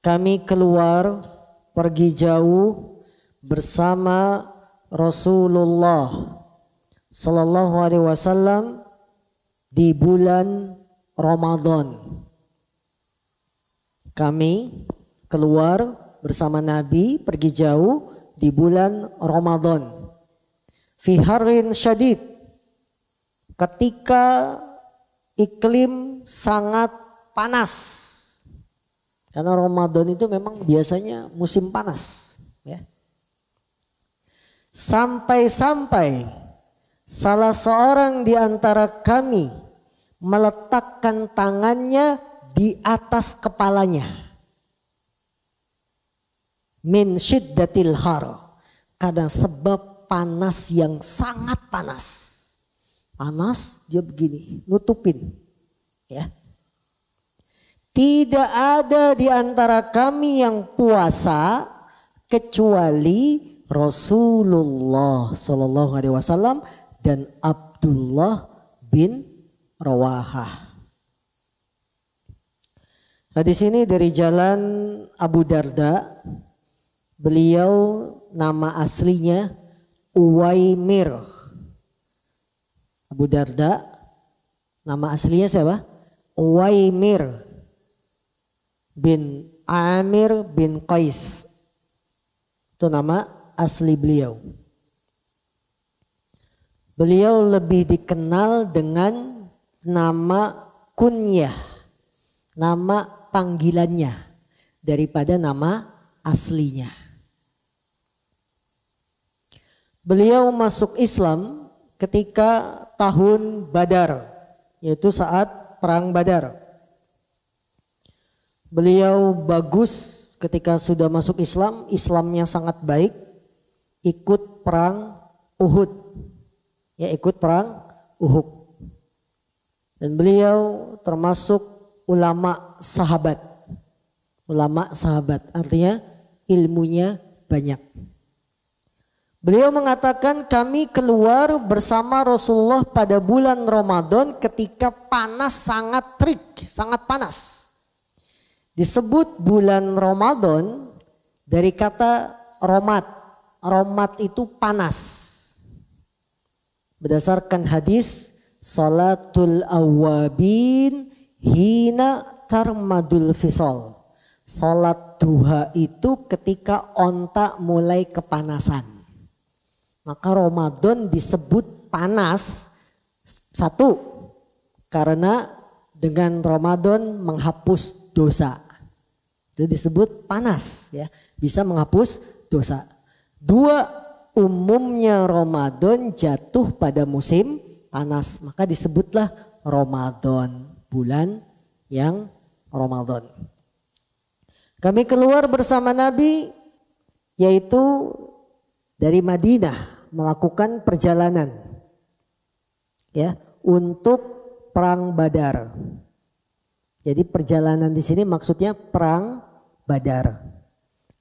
kami keluar pergi jauh bersama Rasulullah sallallahu alaihi wasallam di bulan Ramadan. Kami keluar bersama Nabi pergi jauh di bulan Ramadan. Fi harrin syadid, ketika iklim sangat panas. Karena Ramadan itu memang biasanya musim panas, ya. Sampai-sampai salah seorang di antara kami meletakkan tangannya di atas kepalanya. Min syiddatil har, karena sebab panas yang sangat panas. Panas dia begini, nutupin, ya. Tidak ada di antara kami yang puasa kecuali Rasulullah sallallahu alaihi wasallam dan Abdullah bin Rawahah. Nah, di sini dari jalan Abu Darda, beliau nama aslinya Uwaimir. Abu Darda nama aslinya siapa? Uwaimir bin Amir bin Qais. Itu nama asli beliau. Beliau lebih dikenal dengan nama kunyah, nama panggilannya daripada nama aslinya. Beliau masuk Islam ketika tahun Badar, yaitu saat perang Badar. Beliau bagus ketika sudah masuk Islam, Islamnya sangat baik, ikut perang Uhud. Ya, ikut perang Uhud. Dan beliau termasuk ulama sahabat. Ulama sahabat artinya ilmunya banyak. Beliau mengatakan kami keluar bersama Rasulullah pada bulan Ramadan ketika panas sangat terik, sangat panas. Disebut bulan Ramadan dari kata romat. Romat itu panas. Berdasarkan hadis salatul awabin hina tarmadul fisol. Salat duha itu ketika onta mulai kepanasan. Maka Ramadan disebut panas, satu, karena dengan Ramadan menghapus dosa. Itu disebut panas, ya, bisa menghapus dosa. Dua, umumnya Ramadan jatuh pada musim panas, maka disebutlah Ramadan, bulan yang Ramadan. Kami keluar bersama Nabi, yaitu dari Madinah, melakukan perjalanan, ya, untuk perang Badar. Jadi perjalanan di sini maksudnya perang Badar.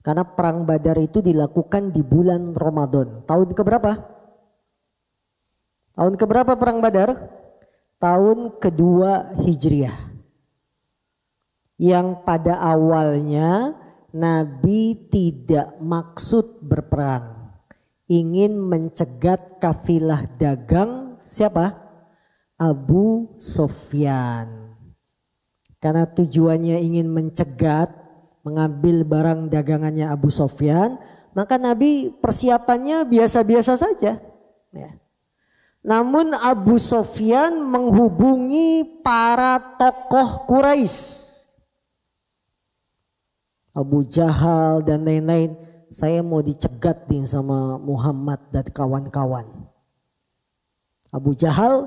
Karena perang Badar itu dilakukan di bulan Ramadan. Tahun keberapa? Tahun keberapa perang Badar? Tahun kedua Hijriah. Yang pada awalnya Nabi tidak maksud berperang. Ingin mencegat kafilah dagang siapa? Abu Sofyan. Karena tujuannya ingin mencegat, mengambil barang dagangannya Abu Sofyan, maka Nabi persiapannya biasa-biasa saja. Ya. Namun Abu Sofyan menghubungi para tokoh Quraisy. Abu Jahal dan lain-lain. Saya mau dicegat nih sama Muhammad dan kawan-kawan. Abu Jahal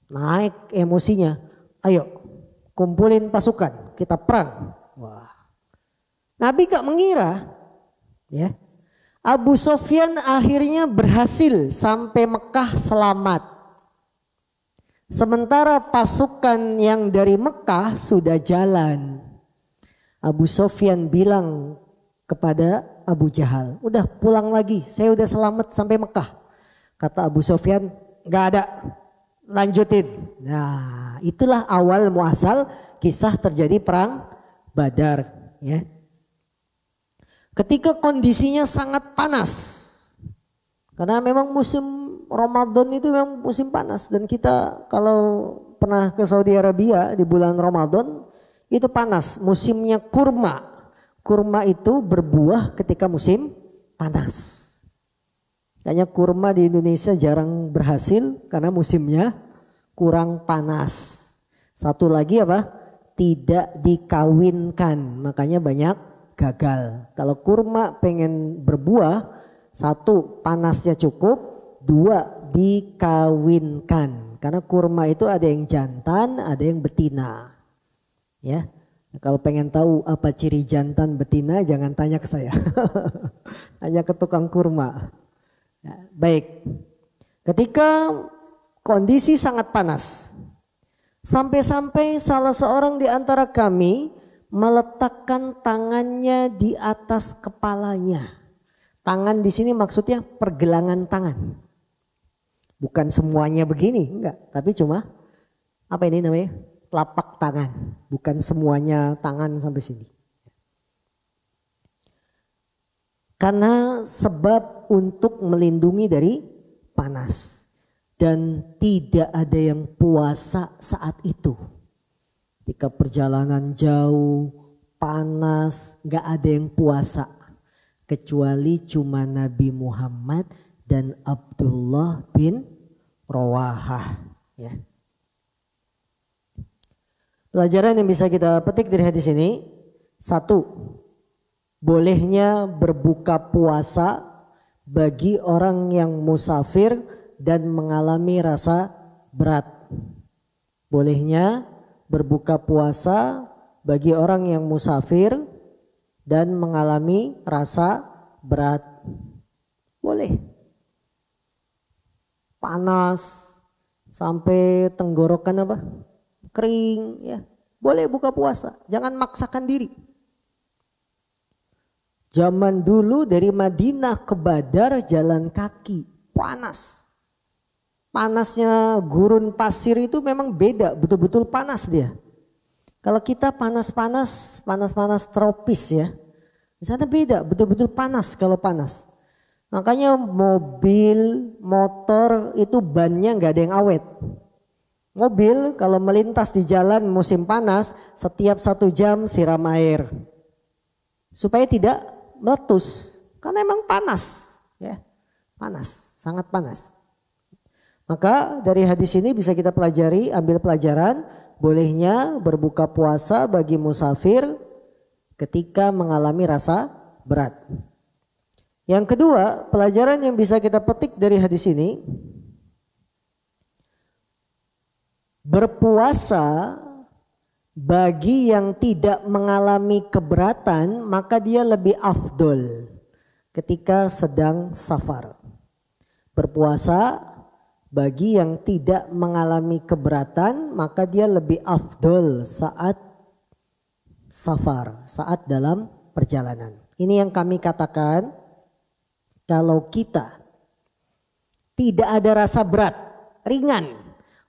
naik emosinya. Ayo kumpulin pasukan, kita perang. Wah. Nabi gak mengira, ya. Abu Sufyan akhirnya berhasil sampai Mekah selamat. Sementara pasukan yang dari Mekah sudah jalan. Abu Sufyan bilang kepada Abu Jahal, udah pulang lagi, saya udah selamat sampai Mekah. Kata Abu Sufyan, gak ada, lanjutin. Nah, itulah awal muasal kisah terjadi perang Badar, ya. Ketika kondisinya sangat panas, karena memang musim Ramadan itu memang musim panas, dan kita kalau pernah ke Saudi Arabia di bulan Ramadan itu panas, musimnya kurma. Kurma itu berbuah ketika musim panas. Kayaknya kurma di Indonesia jarang berhasil karena musimnya kurang panas. Satu lagi apa? Tidak dikawinkan, makanya banyak gagal. Kalau kurma pengen berbuah, satu panasnya cukup, dua dikawinkan. Karena kurma itu ada yang jantan, ada yang betina. Ya. Kalau pengen tahu apa ciri jantan betina, jangan tanya ke saya. Tanya ke tukang kurma. Ya, baik. Ketika kondisi sangat panas, sampai-sampai salah seorang di antara kami meletakkan tangannya di atas kepalanya. Tangan di sini maksudnya pergelangan tangan. Bukan semuanya begini, enggak. Tapi cuma apa ini namanya? Telapak tangan, bukan semuanya tangan sampai sini. Karena sebab untuk melindungi dari panas, dan tidak ada yang puasa saat itu. Ketika perjalanan jauh, panas, gak ada yang puasa kecuali cuma Nabi Muhammad dan Abdullah bin Rawahah, ya. Pelajaran yang bisa kita petik dari hadis ini, satu, bolehnya berbuka puasa bagi orang yang musafir dan mengalami rasa berat. Bolehnya berbuka puasa bagi orang yang musafir dan mengalami rasa berat. Boleh. Panas sampai tenggorokan apa? Kering, ya. Boleh buka puasa, jangan maksakan diri. Zaman dulu dari Madinah ke Badar jalan kaki, panas. Panasnya gurun pasir itu memang beda, betul-betul panas dia. Kalau kita panas-panas tropis ya. Di sana beda, betul-betul panas kalau panas. Makanya mobil, motor itu bannya nggak ada yang awet. Mobil kalau melintas di jalan musim panas, setiap 1 jam siram air. Supaya tidak meletus. Karena emang panas. Ya, panas, sangat panas. Maka dari hadis ini bisa kita pelajari, ambil pelajaran. Bolehnya berbuka puasa bagi musafir ketika mengalami rasa berat. Yang kedua, pelajaran yang bisa kita petik dari hadis ini, berpuasa bagi yang tidak mengalami keberatan maka dia lebih afdol ketika sedang safar. Berpuasa bagi yang tidak mengalami keberatan maka dia lebih afdol saat safar, saat dalam perjalanan. Ini yang kami katakan, kalau kita tidak ada rasa berat, ringan,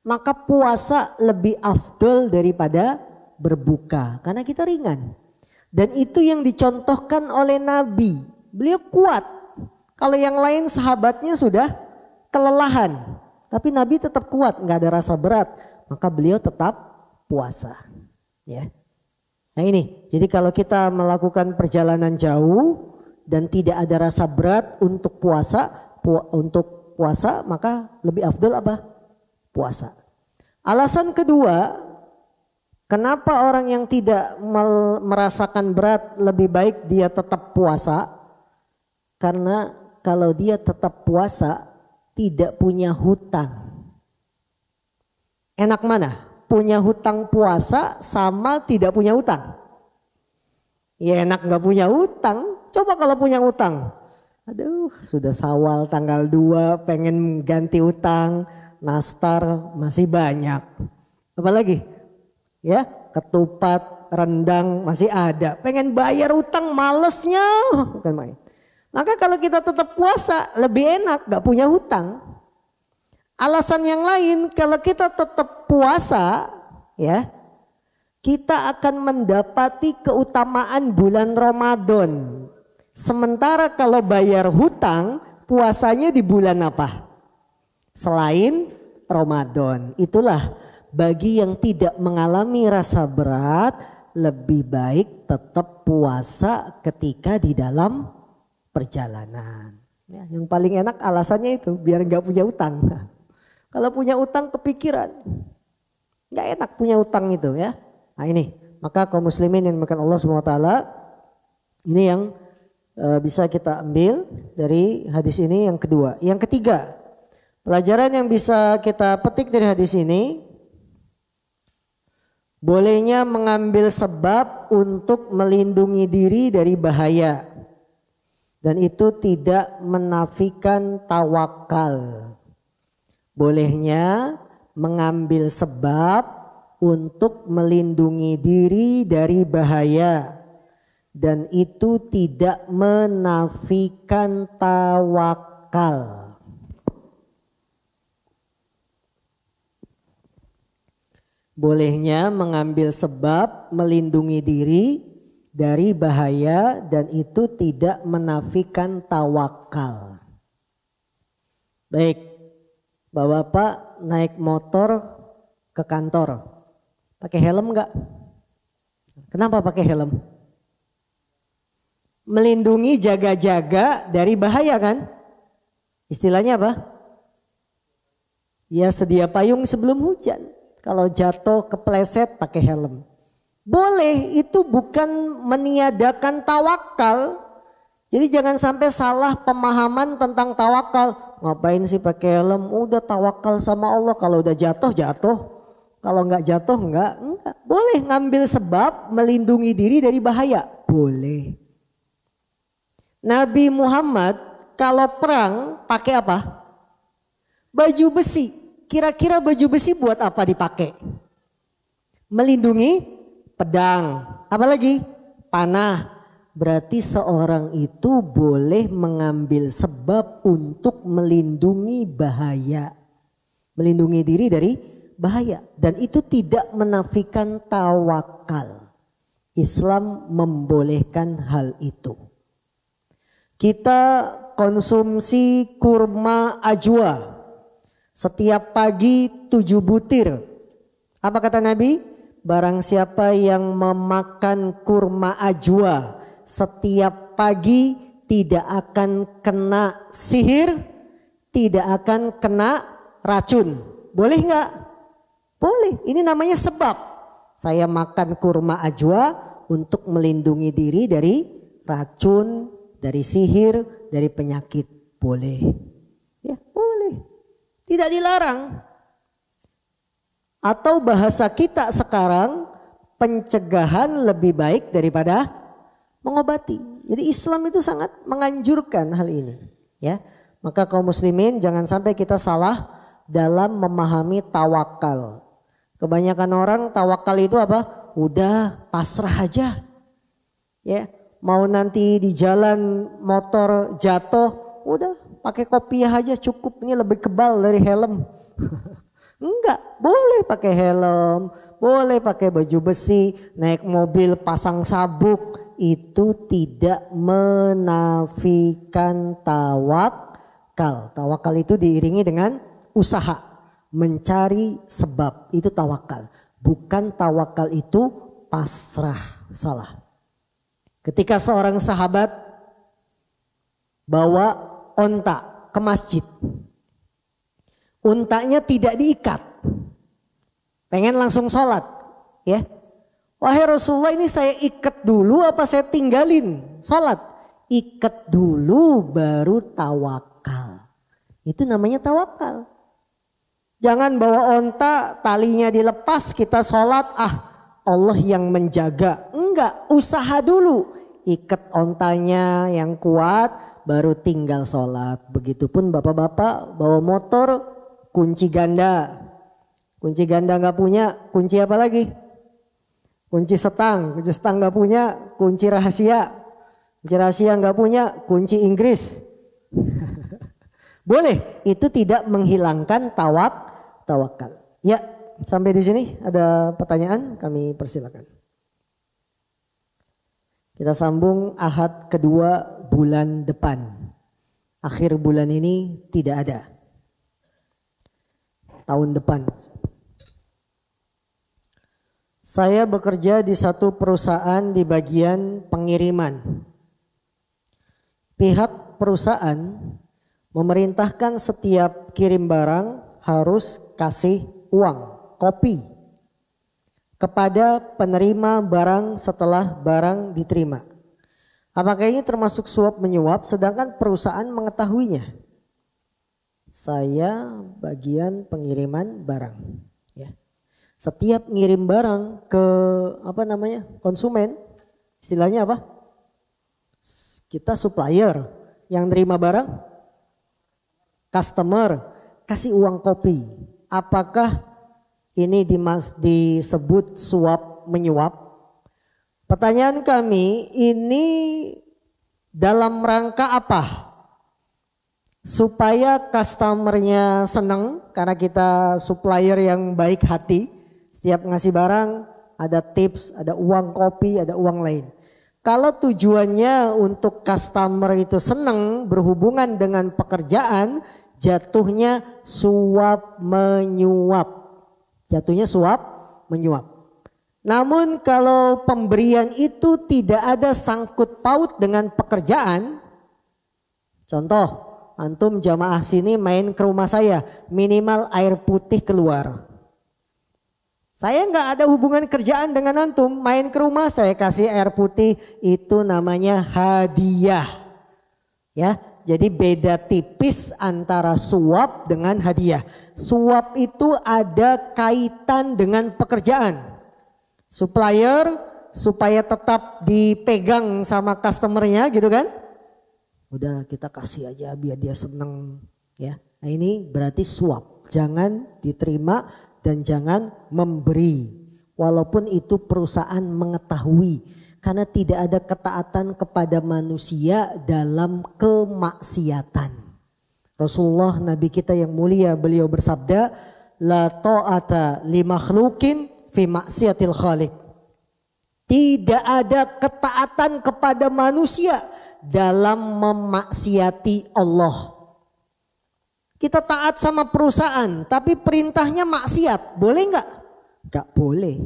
maka puasa lebih afdol daripada berbuka. Karena kita ringan. Dan itu yang dicontohkan oleh Nabi. Beliau kuat. Kalau yang lain sahabatnya sudah kelelahan. Tapi Nabi tetap kuat, nggak ada rasa berat. Maka beliau tetap puasa. Ya. Nah ini, jadi kalau kita melakukan perjalanan jauh dan tidak ada rasa berat untuk puasa, maka lebih afdol apa? Puasa. Alasan kedua, Kenapa orang yang tidak merasakan berat lebih baik dia tetap puasa? Karena kalau dia tetap puasa tidak punya hutang. Enak mana? Punya hutang puasa sama tidak punya hutang? Ya enak gak punya hutang. Coba kalau punya hutang. Aduh sudah Syawal tanggal 2 pengen ganti hutang. Nastar masih banyak. Apalagi? Ya, ketupat, rendang masih ada. Pengen bayar utang malesnya bukan main. Maka kalau kita tetap puasa lebih enak gak punya hutang. Alasan yang lain kalau kita tetap puasa ya, kita akan mendapati keutamaan bulan Ramadan. Sementara kalau bayar hutang puasanya di bulan apa? Selain Ramadan. Itulah bagi yang tidak mengalami rasa berat lebih baik tetap puasa ketika di dalam perjalanan. Ya, yang paling enak alasannya itu biar nggak punya utang. Kalau punya utang kepikiran, nggak enak punya utang itu ya. Nah ini maka kaum muslimin yang dimuliakan Allah SWT, ini yang bisa kita ambil dari hadis ini yang kedua. Yang ketiga, pelajaran yang bisa kita petik dari hadis ini. Bolehnya mengambil sebab untuk melindungi diri dari bahaya. Dan itu tidak menafikan tawakal. Bolehnya mengambil sebab untuk melindungi diri dari bahaya. Dan itu tidak menafikan tawakal. Bolehnya mengambil sebab melindungi diri dari bahaya dan itu tidak menafikan tawakal. Baik, Bapak naik motor ke kantor, pakai helm enggak? Kenapa pakai helm? Melindungi, jaga-jaga dari bahaya kan? Istilahnya apa? Ya sedia payung sebelum hujan. Kalau jatuh kepleset pakai helm. Boleh, itu bukan meniadakan tawakal. Jadi jangan sampai salah pemahaman tentang tawakal. Ngapain sih pakai helm? Udah tawakal sama Allah. Kalau udah jatuh, jatuh. Kalau nggak jatuh, enggak. Boleh ngambil sebab melindungi diri dari bahaya. Boleh. Nabi Muhammad kalau perang pakai apa? Baju besi. Kira-kira baju besi buat apa dipakai? Melindungi pedang. Apalagi? Panah. Berarti seorang itu boleh mengambil sebab untuk melindungi bahaya. Melindungi diri dari bahaya. Dan itu tidak menafikan tawakal. Islam membolehkan hal itu. Kita konsumsi kurma ajwa. Setiap pagi 7 butir. Apa kata Nabi? Barang siapa yang memakan kurma ajwa setiap pagi tidak akan kena sihir, tidak akan kena racun. Boleh nggak? Boleh. Ini namanya sebab. Saya makan kurma ajwa untuk melindungi diri dari racun, dari sihir, dari penyakit. Boleh. Ya, boleh. Tidak dilarang. Atau bahasa kita sekarang, pencegahan lebih baik daripada mengobati. Jadi Islam itu sangat menganjurkan hal ini. Ya, maka kaum muslimin jangan sampai kita salah dalam memahami tawakal. Kebanyakan orang tawakal itu apa? Udah pasrah aja. Ya, mau nanti di jalan motor jatuh, udah pakai kopiah aja cukup, ini lebih kebal dari helm. Enggak, boleh pakai helm, boleh pakai baju besi, naik mobil pasang sabuk, itu tidak menafikan tawakal. Tawakal itu diiringi dengan usaha, mencari sebab, itu tawakal. Bukan tawakal itu pasrah, salah. Ketika seorang sahabat bawa onta ke masjid. Untanya tidak diikat. Pengen langsung sholat. Ya, Wahai Rasulullah, ini saya ikat dulu apa saya tinggalin sholat? Ikat dulu baru tawakal. Itu namanya tawakal. Jangan bawa onta, talinya dilepas, kita sholat, Allah yang menjaga. Enggak, usaha dulu. Ikat ontanya yang kuat, baru tinggal sholat. Begitupun bapak-bapak bawa motor, kunci ganda. Kunci ganda nggak punya, kunci apa lagi? Kunci setang nggak punya, kunci rahasia. Kunci rahasia nggak punya, kunci Inggris. Boleh, itu tidak menghilangkan tawakal. Ya, sampai di sini ada pertanyaan, kami persilakan. Kita sambung Ahad kedua bulan depan. Akhir bulan ini tidak ada. Tahun depan. Saya bekerja di satu perusahaan di bagian pengiriman. Pihak perusahaan memerintahkan setiap kirim barang harus kasih uang, kopi, kepada penerima barang setelah barang diterima. Apakah ini termasuk suap menyuap sedangkan perusahaan mengetahuinya? Saya bagian pengiriman barang. Ya. Setiap ngirim barang ke konsumen, istilahnya apa? Kita supplier, yang nerima barang customer, kasih uang kopi. Apakah ini disebut suap menyuap? Pertanyaan kami, ini dalam rangka apa? Supaya customernya senang karena kita supplier yang baik hati. Setiap ngasih barang ada tips, ada uang kopi, ada uang lain. Kalau tujuannya untuk customer itu senang berhubungan dengan pekerjaan, jatuhnya suap menyuap. Jatuhnya suap menyuap. Namun kalau pemberian itu tidak ada sangkut paut dengan pekerjaan. Contoh, antum jamaah sini main ke rumah saya, minimal air putih keluar. Saya nggak ada hubungan kerjaan dengan antum, main ke rumah saya kasih air putih, itu namanya hadiah. Ya, jadi beda tipis antara suap dengan hadiah. Suap itu ada kaitan dengan pekerjaan. Supplier supaya tetap dipegang sama customernya gitu kan. Udah kita kasih aja biar dia seneng ya. Nah ini berarti suap. Jangan diterima dan jangan memberi. Walaupun itu perusahaan mengetahui. Karena tidak ada ketaatan kepada manusia dalam kemaksiatan. Rasulullah Nabi kita yang mulia beliau bersabda, la ta'ata li makhlukin fi maksiatil khaliq. Tidak ada ketaatan kepada manusia dalam memaksiati Allah. Kita taat sama perusahaan tapi perintahnya maksiat, boleh nggak? Nggak boleh.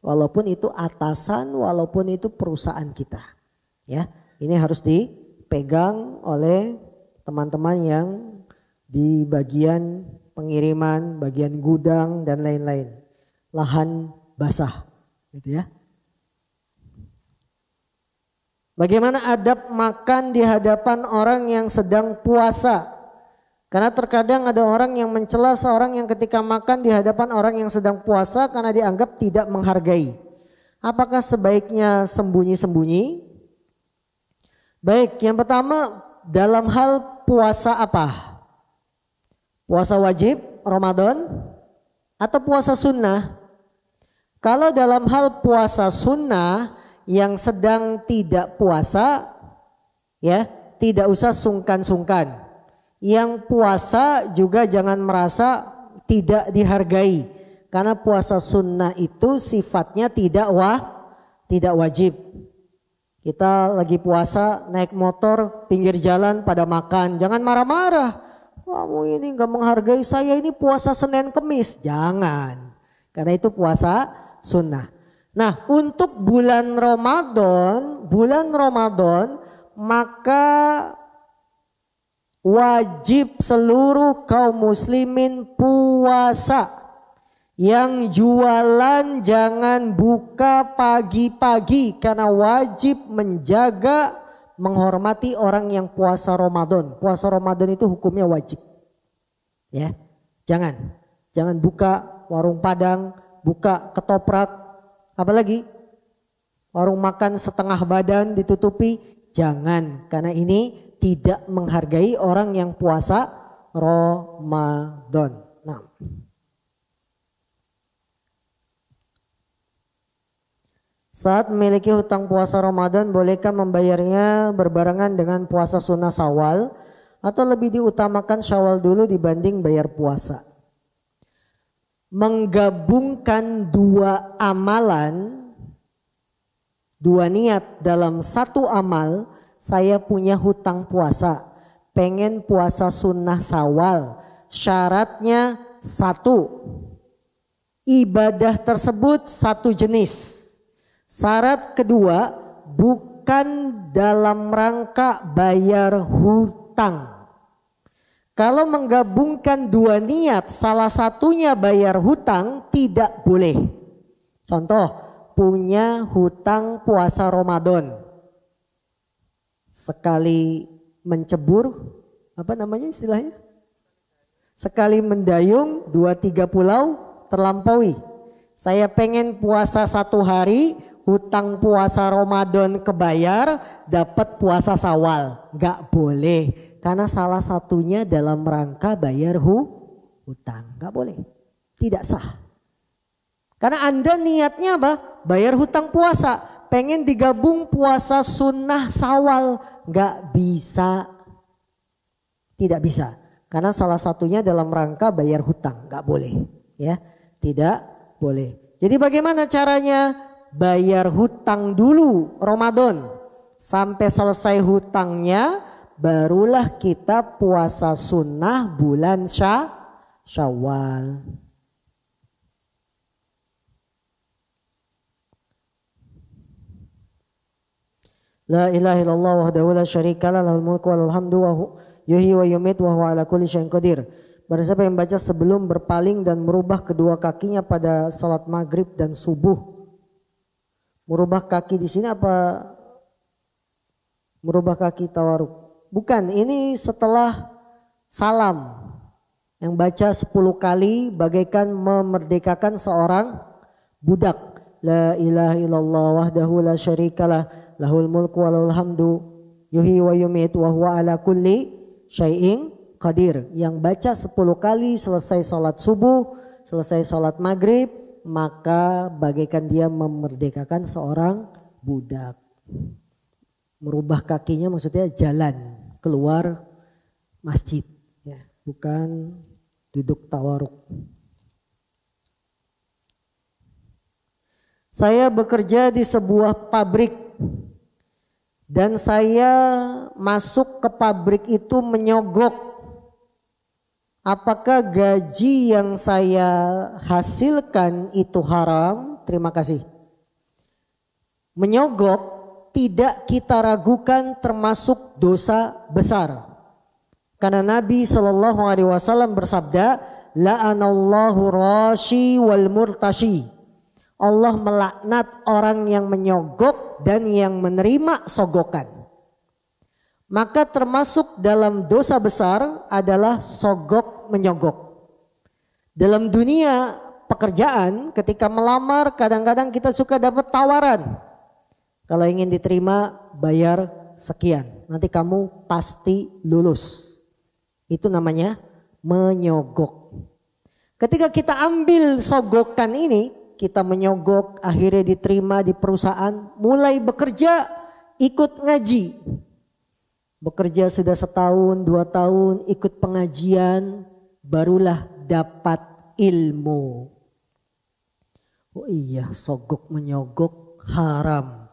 Walaupun itu atasan, walaupun itu perusahaan kita. Ya, ini harus dipegang oleh teman-teman yang di bagian pengiriman, bagian gudang dan lain-lain. Lahan basah, gitu ya. Bagaimana adab makan di hadapan orang yang sedang puasa? Karena terkadang ada orang yang mencela seorang yang ketika makan di hadapan orang yang sedang puasa karena dianggap tidak menghargai. Apakah sebaiknya sembunyi-sembunyi? Baik, yang pertama dalam hal puasa apa? Puasa wajib, Ramadan, atau puasa sunnah? Kalau dalam hal puasa sunnah yang sedang tidak puasa, ya tidak usah sungkan-sungkan. Yang puasa juga jangan merasa tidak dihargai. Karena puasa sunnah itu sifatnya tidak wajib. Kita lagi puasa naik motor pinggir jalan pada makan. Jangan marah-marah. Kamu ini gak menghargai saya, ini puasa Senin Kemis. Jangan. Karena itu puasa sunnah. Nah untuk bulan Ramadan maka wajib seluruh kaum muslimin puasa. Yang jualan jangan buka pagi-pagi karena wajib menjaga, menghormati orang yang puasa Ramadan. Puasa Ramadan itu hukumnya wajib. Ya, jangan buka warung Padang, buka ketoprak, apalagi warung makan setengah badan ditutupi. Jangan, karena ini tidak menghargai orang yang puasa Ramadan. Nah, saat memiliki hutang puasa Ramadan, bolehkah membayarnya berbarengan dengan puasa sunnah Syawal atau lebih diutamakan Syawal dulu dibanding bayar puasa? Menggabungkan dua amalan, dua niat dalam satu amal. Saya punya hutang puasa, pengen puasa sunnah Syawal. Syaratnya satu, ibadah tersebut satu jenis. Syarat kedua, bukan dalam rangka bayar hutang. Kalau menggabungkan dua niat, salah satunya bayar hutang, tidak boleh. Contoh, punya hutang puasa Ramadan. Sekali mencebur, apa namanya istilahnya? Sekali mendayung, 2-3 pulau terlampaui. Saya pengen puasa 1 hari, hutang puasa Ramadan kebayar, dapat puasa Syawal. Gak boleh, karena salah satunya dalam rangka bayar hutang. Gak boleh, tidak sah. Karena Anda niatnya apa? Bayar hutang puasa, pengen digabung puasa sunnah Syawal. Gak bisa, tidak bisa. Karena salah satunya dalam rangka bayar hutang. Gak boleh, ya, tidak boleh. Jadi bagaimana caranya? Bayar hutang dulu Ramadan, sampai selesai hutangnya barulah kita puasa sunnah bulan Syawal. La ilaha illallah wahdahu la syarikalah, lahul mulku wa lahul hamdu wa yuhyi wa yumiitu wa huwa ala kulli syai'in qadir. Barang siapa yang baca sebelum berpaling dan merubah kedua kakinya pada salat maghrib dan subuh. Merubah kaki di sini apa merubah kaki tawaruk? Bukan, ini setelah salam. Yang baca 10 kali bagaikan memerdekakan seorang budak. La ilaha illallah wahdahu la syarikalah, lahul mulku wa lahul hamdu yuhyi wa yumiitu wa huwa ala kulli syai'in qadir. Yang baca 10 kali selesai sholat subuh, selesai sholat maghrib, maka bagaikan dia memerdekakan seorang budak. Merubah kakinya maksudnya jalan keluar masjid, ya, bukan duduk tawaruk. Saya bekerja di sebuah pabrik dan saya masuk ke pabrik itu menyogok. Apakah gaji yang saya hasilkan itu haram? Terima kasih. Menyogok tidak kita ragukan termasuk dosa besar. Karena Nabi SAW bersabda, la'anallahu rashi wal murtashi. Allah melaknat orang yang menyogok dan yang menerima sogokan. Maka termasuk dalam dosa besar adalah sogok menyogok. Dalam dunia pekerjaan ketika melamar kadang-kadang kita suka dapat tawaran. Kalau ingin diterima bayar sekian, nanti kamu pasti lulus. Itu namanya menyogok. Ketika kita ambil sogokan ini, kita menyogok, akhirnya diterima di perusahaan, mulai bekerja, ikut ngaji. Bekerja sudah 1 tahun, 2 tahun, ikut pengajian, barulah dapat ilmu. Oh iya, sogok menyogok haram,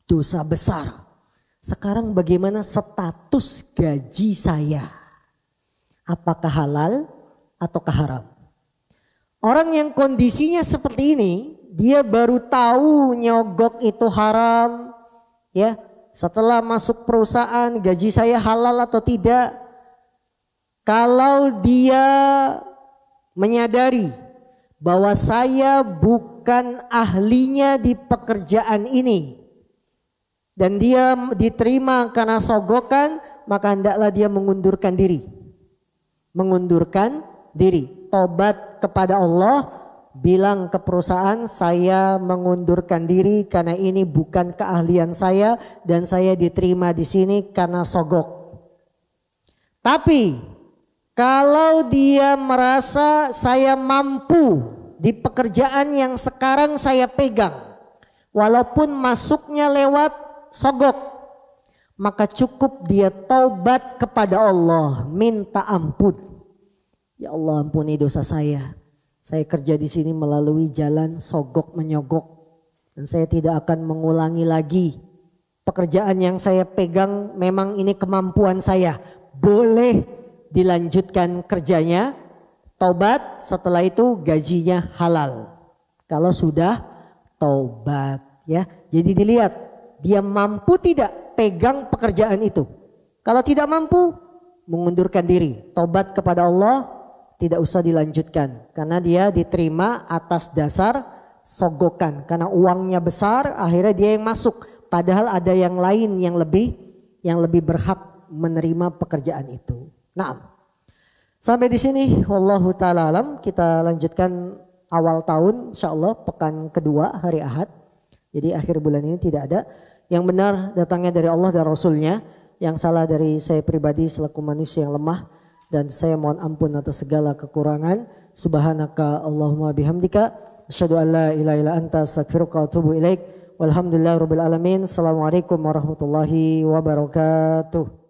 dosa besar. Sekarang bagaimana status gaji saya? Apakah halal ataukah haram? Orang yang kondisinya seperti ini, dia baru tahu nyogok itu haram, ya. Setelah masuk perusahaan, gaji saya halal atau tidak? Kalau dia menyadari bahwa saya bukan ahlinya di pekerjaan ini dan dia diterima karena sogokan, maka hendaklah dia mengundurkan diri. Mengundurkan diri, tobat kepada Allah, bilang ke perusahaan, saya mengundurkan diri karena ini bukan keahlian saya dan saya diterima di sini karena sogok. Tapi kalau dia merasa saya mampu di pekerjaan yang sekarang saya pegang, walaupun masuknya lewat sogok, maka cukup dia taubat kepada Allah, minta ampun. Ya Allah, ampuni dosa saya. Saya kerja di sini melalui jalan sogok menyogok dan saya tidak akan mengulangi lagi. Pekerjaan yang saya pegang memang ini kemampuan saya. Boleh dilanjutkan kerjanya, taubat, setelah itu gajinya halal. Kalau sudah taubat, ya. Jadi dilihat dia mampu tidak pegang pekerjaan itu. Kalau tidak mampu, mengundurkan diri, taubat kepada Allah, tidak usah dilanjutkan karena dia diterima atas dasar sogokan. Karena uangnya besar, akhirnya dia yang masuk. Padahal ada yang lain yang lebih berhak menerima pekerjaan itu. Nah, sampai di sini wallahu taala alam. Kita lanjutkan awal tahun insyaallah pekan kedua hari Ahad. Jadi akhir bulan ini tidak ada. Yang benar datangnya dari Allah dan Rasulnya. Yang salah dari saya pribadi selaku manusia yang lemah. Dan saya mohon ampun atas segala kekurangan. Subhanaka Allahumma bihamdika. Asyhadu an la ilaha illa anta astaghfiruka wa atubu ilaik. Walhamdulillahirabbil alamin. Assalamualaikum warahmatullahi wabarakatuh.